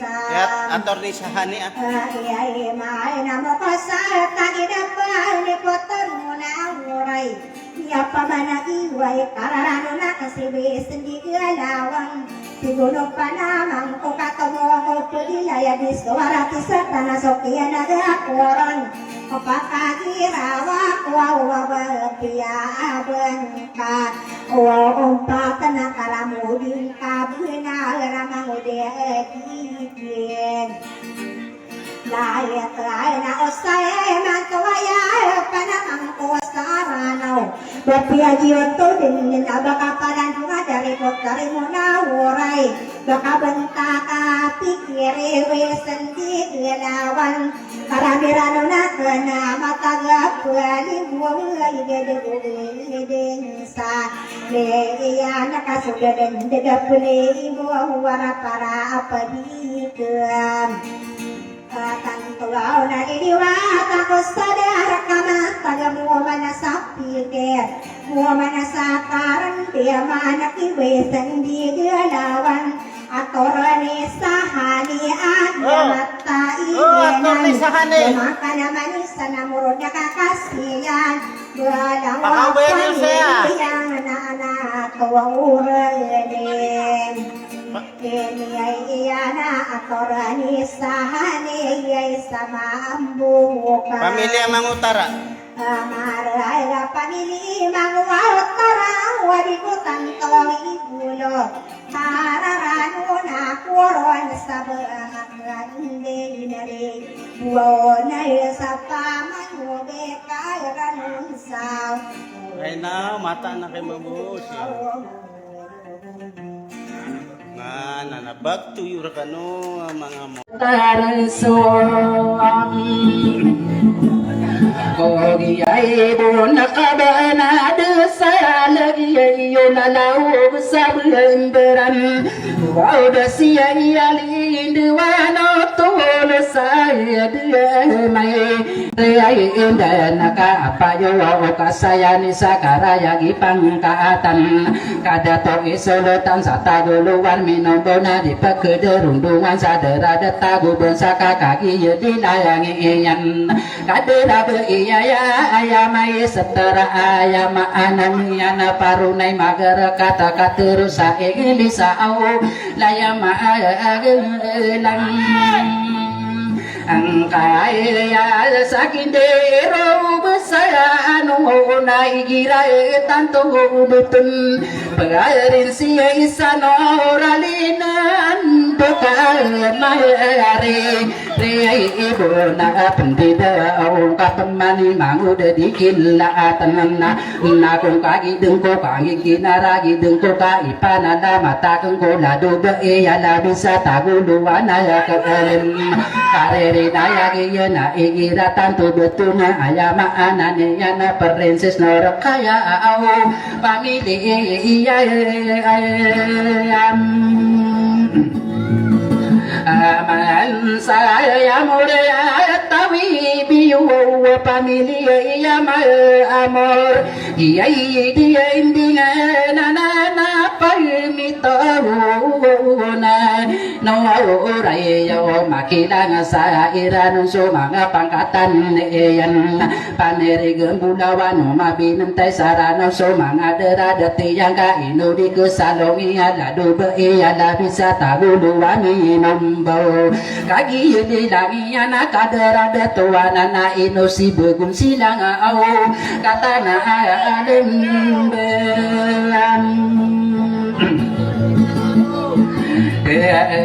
Ya ator ni sahani. Iya mai namo kasar tadi dapat ni kotor munamurai. Ya pamana iwai kararano na kasibi sendiri lawang. Gunung Panamang ko katamo ko pulilaya di suara kisah tanah sokia naga koron kapakagirawa wawa bapia bengka umpa tanah kalamudin kabuna ramangude kikin layak na osay mantawaya Panamang ko saranaw bapia jiyoto din abaka palandunga dari kotari mo na uray baka benta ka pikiri sendiri lawan karamirano na kana matagap wali buway gede sa leya nakasudadan dedapule ibu wara para apadikeun tantuau na iniwa takos sadar kama tagamu manasapikir muamana sakaran dia mana kiwe sendi gelawan atorane sahani mata ini makan manis namurnya kakasian beladang waktu yang anak-anak kawureden ini ayana atorane sahani sama ambuka Pamilya Mangutara. Amaraya pamili mangwatara wadikutan toli bulo hararanu na kuron sabang indinare buona sapa manube kairanun saw Ay na, mata na kay mabus. Back to your kano mga mo. Kogi ay bunak abana desa lagi ayo lalau sablemberan wow dasiya yali indwana tol saya dia mai ai inda naka apayo kasayani sakaraya gipang kaatan kada to isolotan sataguluan minombona di pagederundungan sadera detagu bensaka kaki yedi layangi iyan kadera iya ayamai setara ayama ananiana parunai magar kata terus saing lisau layama agelang angkai ya sakindero besar anu nai gira tanto betun pengarin sia isano ralinan bukan mayare rei ibu na pendida au kapmani mangu de dikilla tanna na kong kagi dengko kagi kinaragi dengko ka ipana da mata kengko ladu be ya la bisa taguluana ya kalem kare daya giyana igira tanto betuna ayama anane yana perenses nor kaya au pamili iya aman saya mulia tawi biu pamili iya amor iya dia indingan nana pamito na no oray yo makilanga sa iranun so mga pangkatan iyan panirigan bulawan mabinantay sarano so mga deradati yang kainudi ko salong iyalado ba iyalabi sa taguluan inombaw kagiyudi lang iyan nakaderadatuan na ino si bagum silang aw katana alim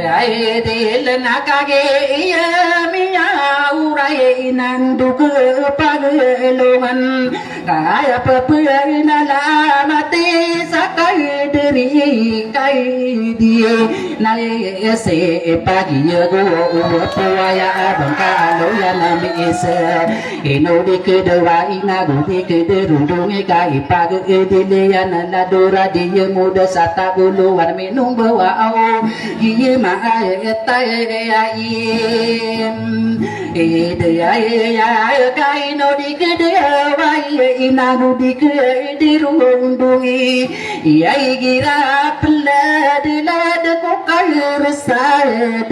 ay dil nakage miya uray nandu paglungan kaya papuy na lamati sa kay diri kay di na se pagiyago puaya bangkalo ya namis inodi kedewa inagudi kederundungi kay pag idilian na dura di muda sa tabuluan minum bawa au ye maayetayayim idayaya kaino dikdewai inagu dikdirundungi yai gira pelad lad ko kalresad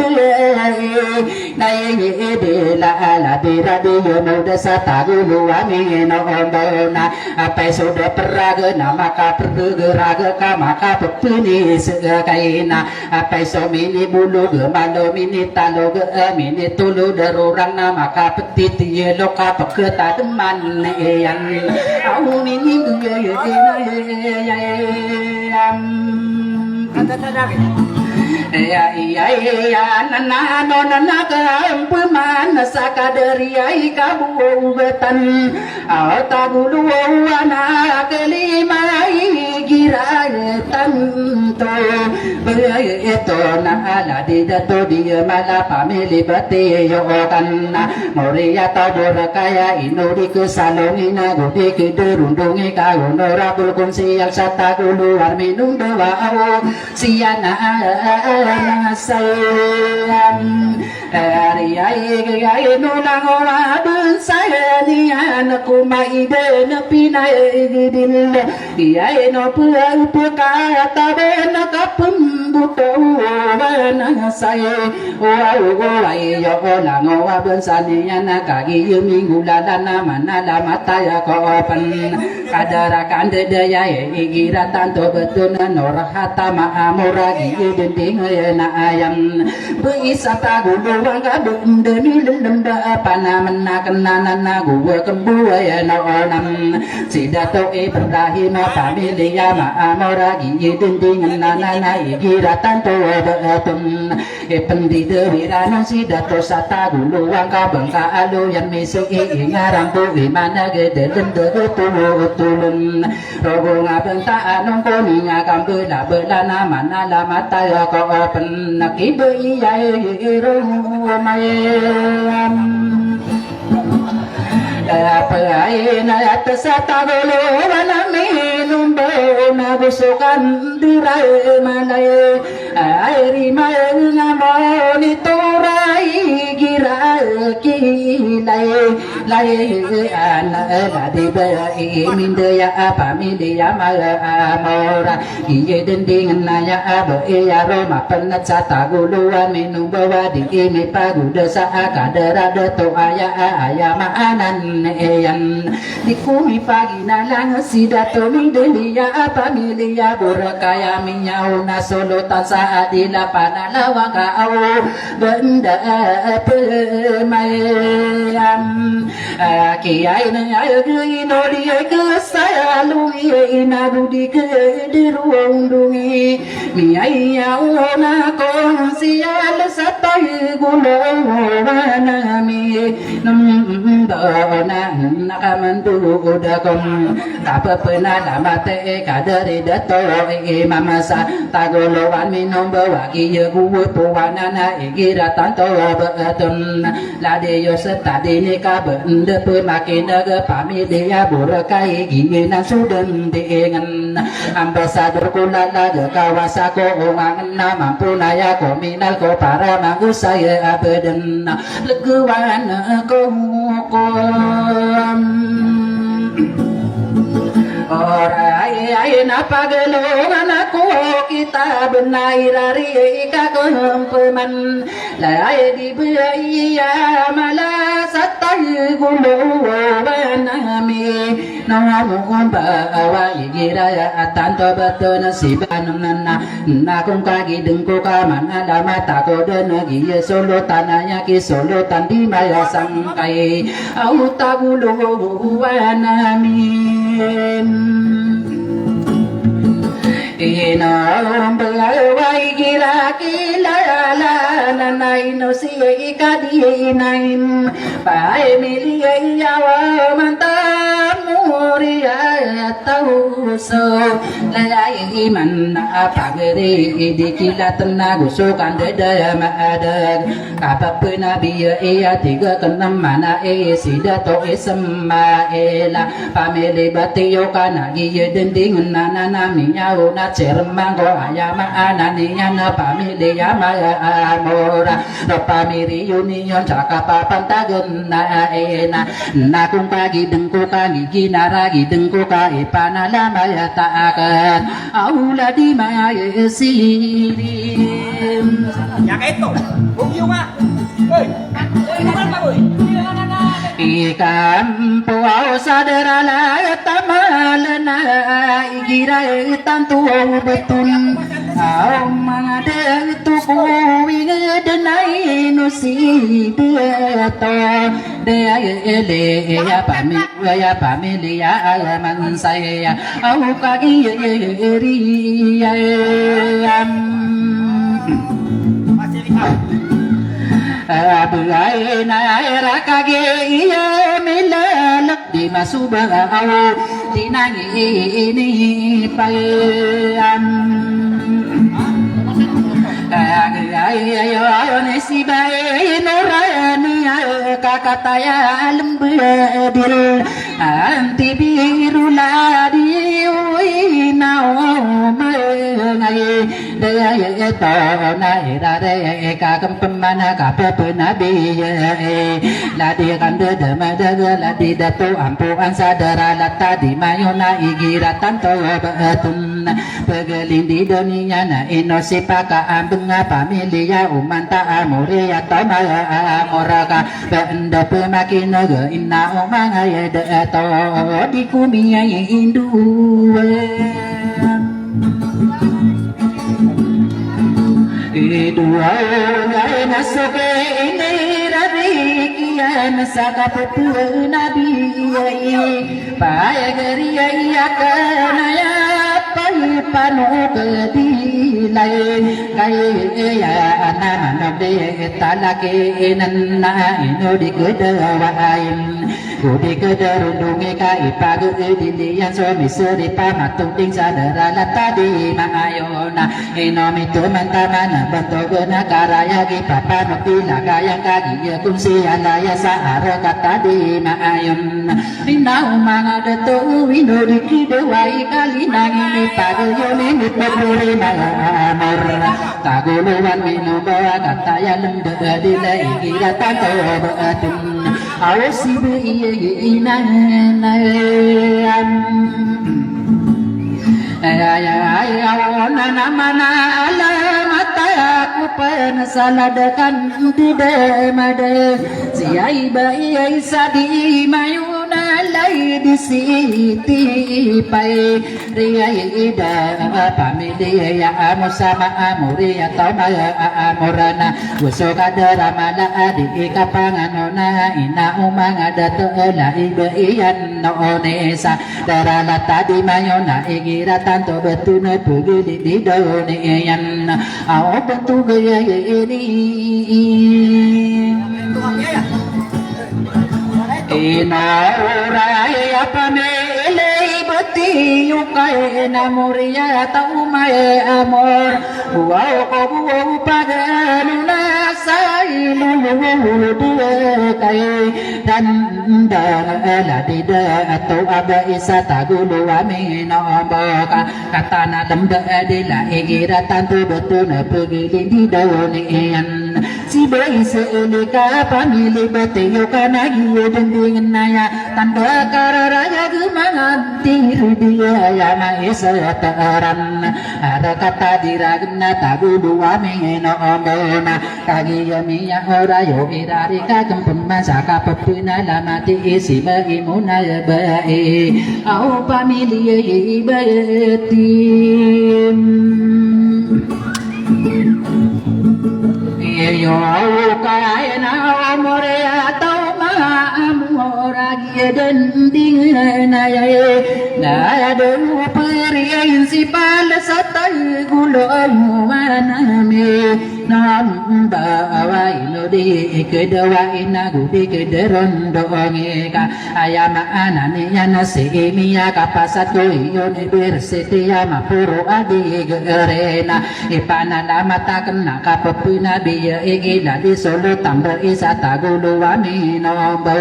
nay dela ala dira de muda sataguluani no ondona apa sudah peraga nama ka pergeraga ka maka pepuni kaina apa so mini bulu gemalo mini talo mini tulu darurang nama ka petit yelo ka peketa deman yang au mini ya nana nona kampuman sakadari kabubetan atagulu wana kelima gira tanto ito na ala di dato di mala pamili bati yo kanna moria tabor kaya inuri ke salongi na gudi ke derundungi ka gonora kulkun sial sata keluar minum doa awo siana sayang Ariai nulang ora ben saya ni anakku mai den pinai gidil ia no puka taben kapum buto wana saya wa yo lang wa ben sania na kagi minggu lana mana la mata ya ko pen kadara kande daya igira tanto betun norah hata ma amoragi dending na ayam beisata gulu wangga bunda milemba panamana kenana gua kembu ya nam sidato Ibrahim familia ma amoragi dinding nana igira tanto betum pendide wirana sidato sata gulu wangga bangka alu yang misu ingarang tu gimana gede dende tulun rogo ngabenta anong koni ngakambu la belana mana la mata ya ko pen nakibu iya mayam Apain at sa tagolo minum na busukan diray manay ay rimay nga monitoray gira kilay lay ana di ba imindaya pamilya amora iye dinding na ya abo iya roma penat sa taguluan minum bawa di imi paguda sa akadara dato aya maanan yan di kumi pagi na lang si dato mindeliya pamilya burakaya minyaw na sulutan sa adila panalawa ka awo benda pemayam kiyay na ayagino di kasalungi inabudi ke diruang dungi miyayaw na kong siyal sa tayo gulong manami na nakamandu dakom tapa penalamate kadari dato mamasa tagolowan minum bawa kiye guwe puwanana igira tanto betum ladeyo setadi nika bende pemakina ke pamilya burakai gina sudem dengan ambasador kulala ke kawasako wangan mampu naya kominal ko para mangusaya abeden leguan ko Oray ay napagalungan ako kita benairari kakumpuman lay di baya malasat tayo guluban nami namun bawa igiraya at tanto bato na sibanong na kung kagideng ko ka manalamat ako doon nagiya sulutan na niya kisulutan di mayasang kay autaguluban namin Inambaway gira kilala nanay no siya ikadinain paemiliyay yawa mantamuriya tauso layay iman na pagri idikilatan na gusukan dedaya maadag kapag pinabiya iya tiga kanam mana sida to isamaela pamili batiyo ka nagiya dinding nananami yaw na cermang ko ayama ananiya na pamilya amora no pamiriyo niyon saka papantagan na na kung pagideng ko ka giginaragideng ko ka ipanalamaya taakan aula di mayasirim Ya kayak itu. Bugyo nga. Hoy. Naman pa boy. Ikan puau sadarala tamalana igira tantu betun au mangade tu kuing denai nusi beto de ele ya pamili ya alaman saya au kagi ri ya Abulay na rakage iya milalak di masubaw di nangi ini payam ayo nesi bae nurani kakataya lembedil anti biru ladi wina mengai daya tona irare kakam pemana kapepenabi ladi kande demada ladi dato ampuan sadara lata di mayona igiratan to betun pegelin di dunia na inosi paka ambeng pamilia umanta amuria toma amoraka benda pemakina ge inna omanga ye to di kumia indu dua ngai nasoke ini rabi kian saka pepu nabi paya geria iya kanaya pai panu kedilai kai ya anana de talake nanna ino di kedawain Kudi kederundungi kai pagu dilian suami seri pamatung ting sadara lata di maayona inomi tu mantamana bentuk guna karaya gi papa nopila kaya kagi ya kunsi alaya saaro kata di maayon inau manga detu wino dikidewai kali nangini pagu yoni nipapuri maamor kaguluan wino bawa kata ya lemde dilai kira tanto beatun awasi be inanam ayana mana alamata aku pensaladakan di demade siai bai sadi mayuna lai di siti pai ria ida pamide ya amusama amuri atau amorana gusoka daramala adi kapanganona ina umang ada teela ibeian no nesa darala tadi mayona igira tanto betuna pugili di daun yan au betu gaya ini ina urai apa mele beti yukai namuria tau mae amor wow wow paganuna sai lulu kai dan la dida atau aba isa tagulu amino boka katana lemda adila igira tantu betuna pugili di daun yan si bayi seelika pamili beteyo kana giyo dendingin naya tanda kararaya gemangan tiru dia ya na isa taran ada kata diragna tagulu amino boka kagiyo miya orayo irari kagem pemasa kapepuna lamati isi maimuna bae au pamili betim yo kaya na amore atau ma amoragi dending na ya na do perian si pala satai gulo maname nam bawa ino di kedawa ina gudi kederon doange ka ayama anane yana se emia kapasat ko iyo ni bersetia mapuro adi gerena ipana mata kena kapepuna biya igila di solo tambah isa tagulu wami nombo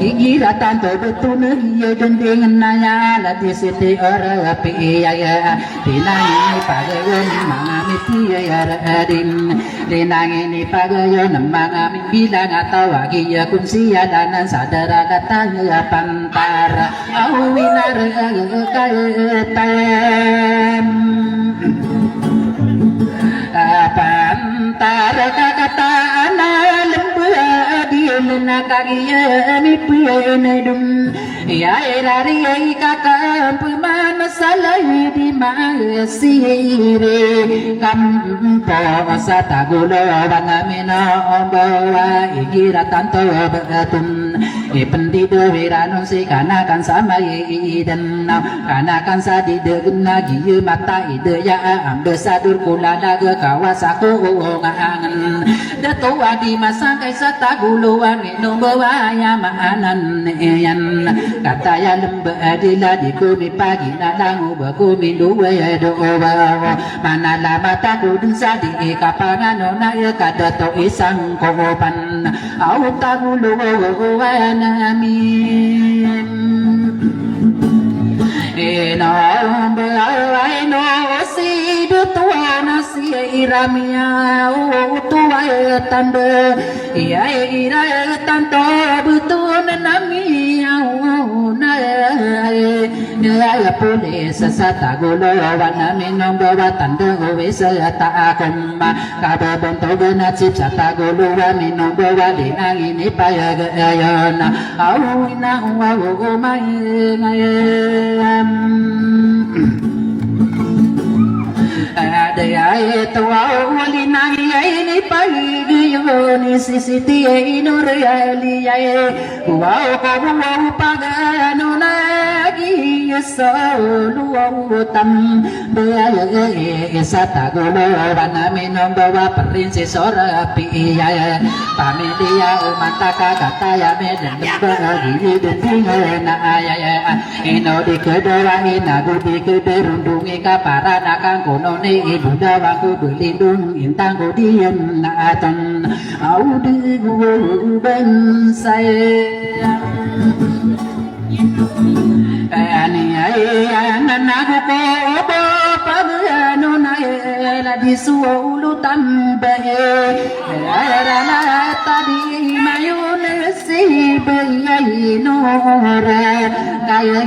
igira tanto betuna iya dending naya la di siti ora pi ya dinai pagayon mangami piya ya adin dinangini pagayon mangami bilang atau agiya kunsia danan sadara datanya pantar awinar kaetam pantar kata anak lembu dielena kagiya mi pienedum ya erari kakak peman salai di masire kampo sata gulo bangamina ombawa igira tanto betum pendido wiranon si kanakan sama iden kanakan sa didegen lagi mata ide ya ambasadur kulala ke kawasaku ngangan datua di masa kaisa taguluan minum bawaya maanan yan kata ya lembe adila di kumi pagi nalangu bakumi duwe doa mana lama takudun sa di kapangan na kada to isang kopan au taguluan namin ino bay no si tua nasi iramia tua tanda iya ira tanto betul nami na ya pulis sata gulo wana minong bawa tanda wisa ta akumma kababon to na chip sata gulo wa minong bawa di angin ipayayon au ina wa mai ngayam ada ay tawa wali nagi ay ni pagi yoni sisiti ay nurali ay wow wow pagano lagi solo tam bay sa tagulo wana minong bawa perinsi sorapi ay pamilya umantaka kataya medan bagi denting na ay ino di kedua inagu di kederundungi kaparana kang kuno ni ibu dawaku berlindung intang kudian naatan audi guban saya ani ay nanagu ko pagano na la di suulu tambahe la tadi mayune si bayai nora kaya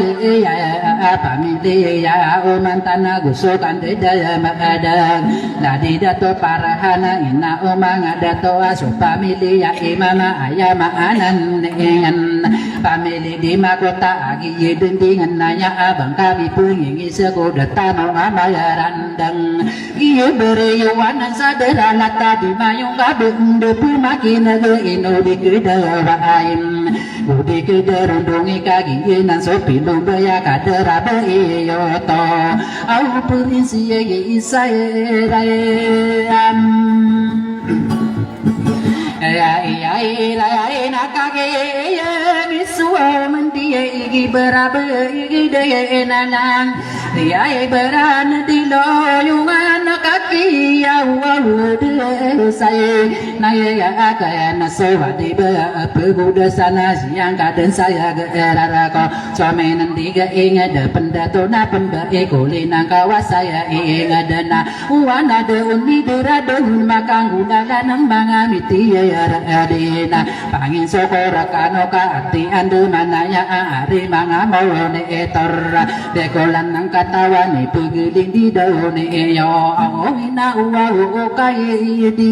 pamilya umantana gusukan daya magadang ladi dato parahana ina umanga dato aso pamilya imama ayama anan nengan pamilya di makota agi yedendingan nanya abang kami pungingi sekodata mamayarandang iyo bereyawanan sadera lata di mayong kabung depu makin ino di kedawaim budi kederundungi kagi nan sopi lumbaya kadera beyoto au perinsi isairayam ay nakage miswa mendia igi berabe igi daya nalang ay beran dilo yungan kaki awu de saya naya akaya nasewa di beguda sana siang kaden saya gerara ko suami nanti ga ingat pendato na pemba kulina kawas saya ingat na wana de uni beradun makang gudala nang mangamiti adina pangin sokora kano ka ati andu manaya ari mangamo ne etor dekolan nang katawa ni pegiling di daun ne yo ina uwa kai di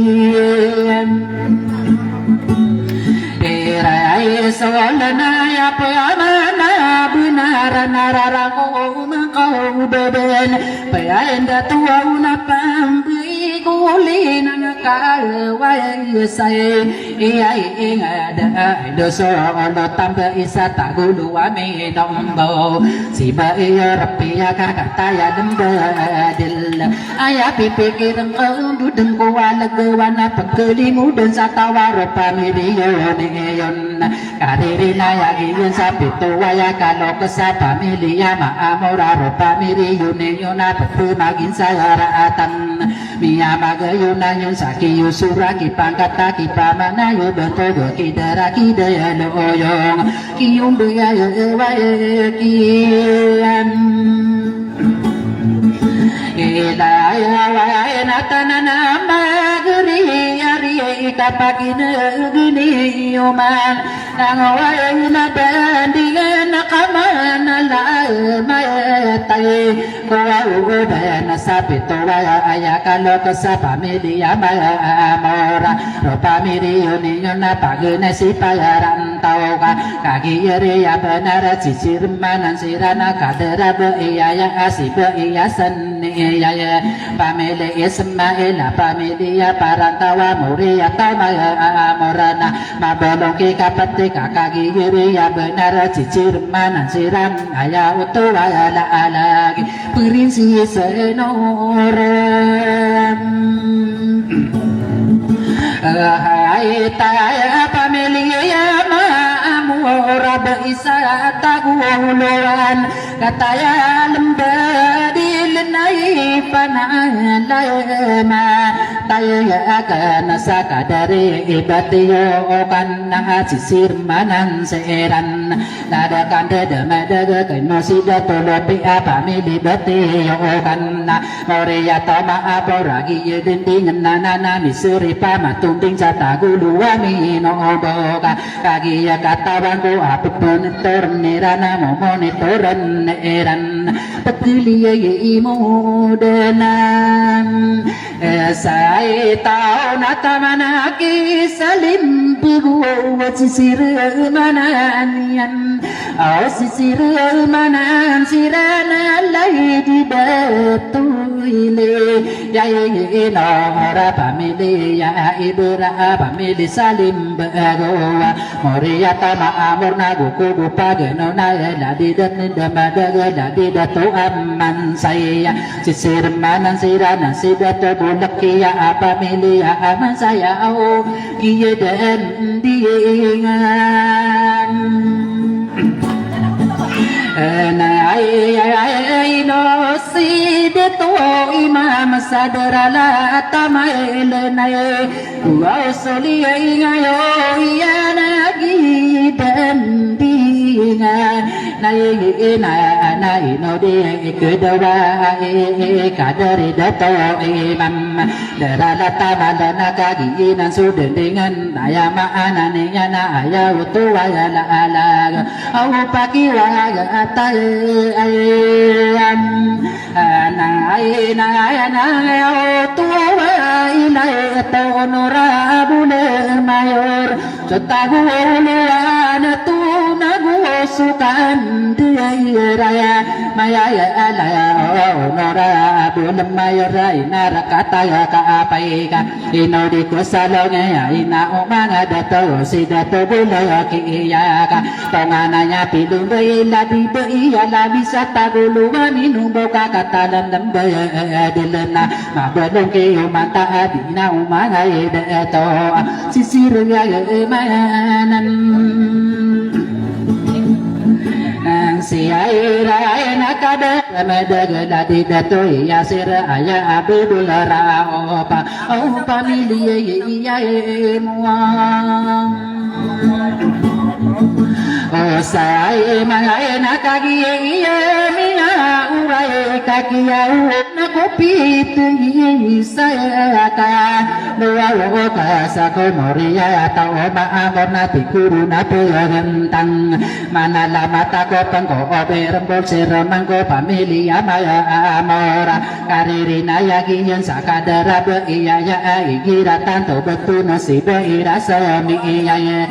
Rai solana ya payana benar nararako makau beben payanda tua una pambi kulin kawai sai ai ingada doso ono tamba isa tagulu ame nombo siba ya rabbi ya kata ya dembadil aya pipikir dudeng kuala gewana pekelimu dan satawaro pamiriyo yon karirina ya giyun sapitu waya kalau kesa pamilya maamura ro pamiriyo yona pepu magin sayaraatan miya magayuna yun saki yusura kipangkata kipamana yu bentogo kidara kidaya loyong kiyung buya yu wae kiyan ilaya natanana magri ari kapagina gini yuman nangaway na bandingan nakamana la mayatay kuwa na sapito waya ayakalo ko sa pamilya maya amora ro pamilya ninyo na pagina si payaran parantau kaki ya benar cicir manan sirana kadera iya asib iya seni ya pamili Ismail pamili ya parantawa muri atau morana mabolong kapati kaki ya benar cicir manan siran ayah utua lagi perinsi senoran hai taya pamilia ma'amura baisa taguluan kataya lembadil nai panalama taya kana sakadari ibatiyo kana sisir manan seran nada kande demadaga keno sida tolopi pamili batiyo kana moria tama aboragi yedinding nana misuri pamatu ting jata gulu amino boga kagi ya katawanku apit monitor nirana mo monitoran eran petili imodenan sai tau natamana ki salim bigu sisir mananian au sisir manan sirana lai di batuile ya ino ora pamili ya ibra pamili salim bagoa moria tama amor naguku gupageno na ladi dan damadaga ladi datu aman saya sisir manan sirana sidato bulakya pamili ya aman saya au kiye dan diingan ay no side to imam sadrala tamail nay wa soli ngayo ya nagi dan dingan nay na no de kedawa kadari dato imam darala tamana kagi nan suden dengan ayama ananya na aya utua la ala au pagi wa ayam na tua ilai tonora bule mayor cetagulan tu nagu sukan dia raya maya ala onora bule mayor ina kata ya ka apai ka ino di kusalong ya ina umanga dato sidato bule ki ya ka pangananya pilung la di iya la bisa tagulu minum boka katalan lembe delena mabelong ke mata adina umanga eto sisir ya manan siaira nakada madaga ladi dato ya sira aya abdul raopa au pamili ya muang sai mangai nakagi iya mina urai kakia na kopit saya ka doa ka sako moria tau ma amor na tikuru na pegantang mana lama tako pangko oberembol seremang ko pamili amaya amora karirina yagi yang sakadara be iya ya igira tanto betul nasib irasa mi iya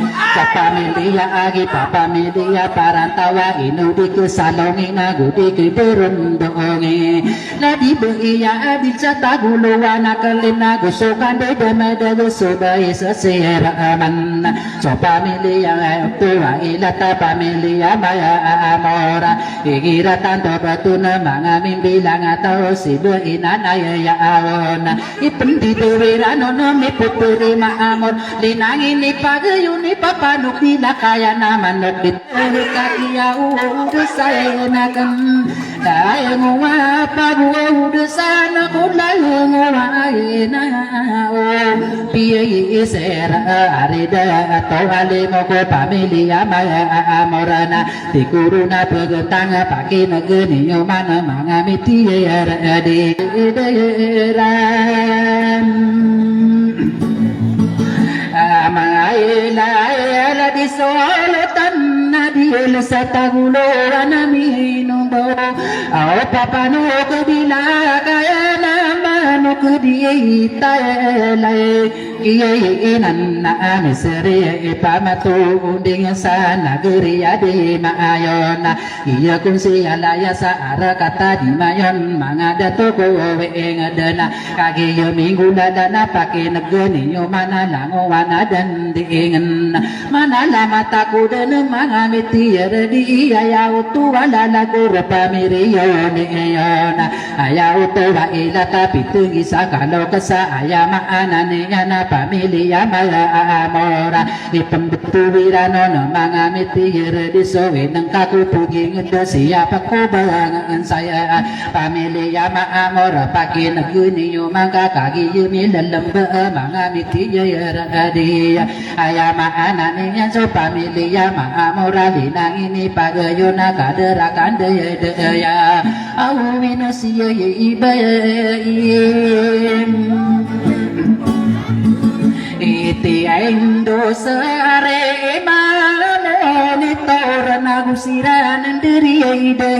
pamili ya agi papa media parantawa inu di kesalongi nagu di keberundongi nadi beia di cataguluana kelim nagu sukan beda medagu subai sesiraman so pamilia tua ilata pamilia maya amora igira tanto batuna mangamin bilang atau si beina ya awon ipendi dewira nono mi puturi ma amor linangin ni pagayu ni papanuk bila kaya naman kakia udah saya nakam daya ngwa pagu udah sana kulai ngwa ina piye sera arida atau ale moko pamilia maya amorana dikuruna begetang pakai negeni mana mangamiti ya de la di solatan nadil satagulo anamino bo au papano kubila kaya namano kudi ta lai kiai nan na misri pamatu unding sa nagri adi maayona iya kun sialaya sa ara kata di mayon mga dato ko eng dana kagi yo minggu dana pake negeni yo mana lango wana dan diingen mana lama taku dan mga mitier di ayaw tu wala lagu pamiri yo ni ayona ayaw tu wa ila kapitung isa kalau kesa ayama ananiya na pamilya mala amora ipambetuwirano ng mga mitiyer di sowe ng kakupuging ito siya pakubangan saya pamilya maamora pakinaguni yung mga kagiyumi lalamba mga mitiyer adi ayama ananiya so pamilya maamora linang ini pagayo na kaderakan daya awin siya ibayin iti aindo sare mana ni toran agusira nandiri ide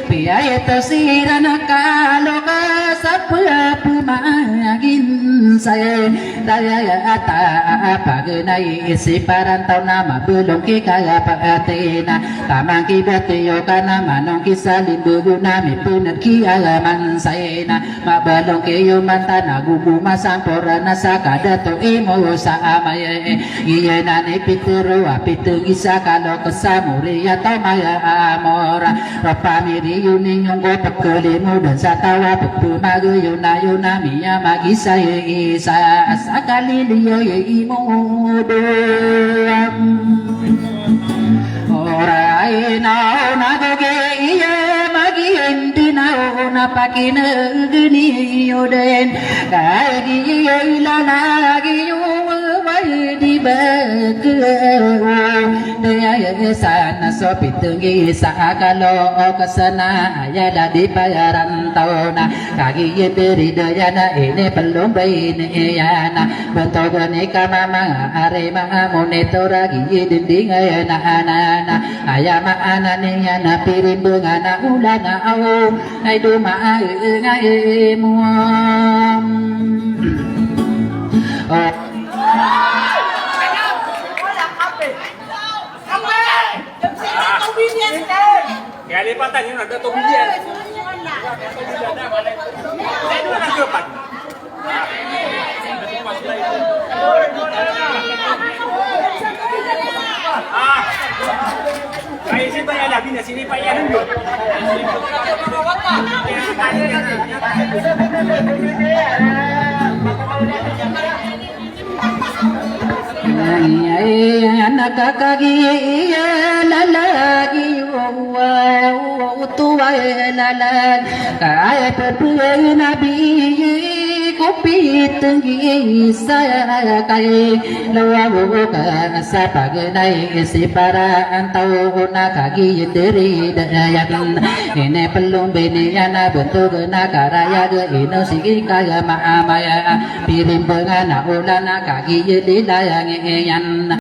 piaya tasira nakalo kasapa pumagin saya daya ata pagenai isi parantau nama belum kikaya paatena tamang kibatiyo kana manong kisalin nami punat kialaman saya na mabalong kayo mantana guguma sampora na sa kadato mo sa amay iya na ni pituro apitong isa kalo kasamuri ato maya amora rapamiri yun ninyong ko pagkuli mo dun sa tawa pagpumago yun na miya mag-isa isa sa kaliliyo imo doon oray na nagoge iya magihindi na napakinagani yo din kagi ilalagi yung di bagay daya sana so pitungi sa akalo kasana ayada di bayaran tao na kagi beri daya na ini belum ini yana bentuk ni kama mga are mga monitor lagi dinding na ana ayama ana niya na pirin bunga na ulan na aw ay dumaan ngay mo oh Kaya lipatan yun, ada tobilyan. Saya dulu nak kepan. Kaya si Pak Yana, bina sini Pak Yana dulu. nakakagi lalagi utuwa lalag kaya perpuai nabi kupit tinggi saya kay lawawo ka sa pagnay si para antau nakagi diri dayan ini pelum bini ana bentuk nakaraya ge ino sigi kaya maamaya pirim bengana ulana kagi dilayang yan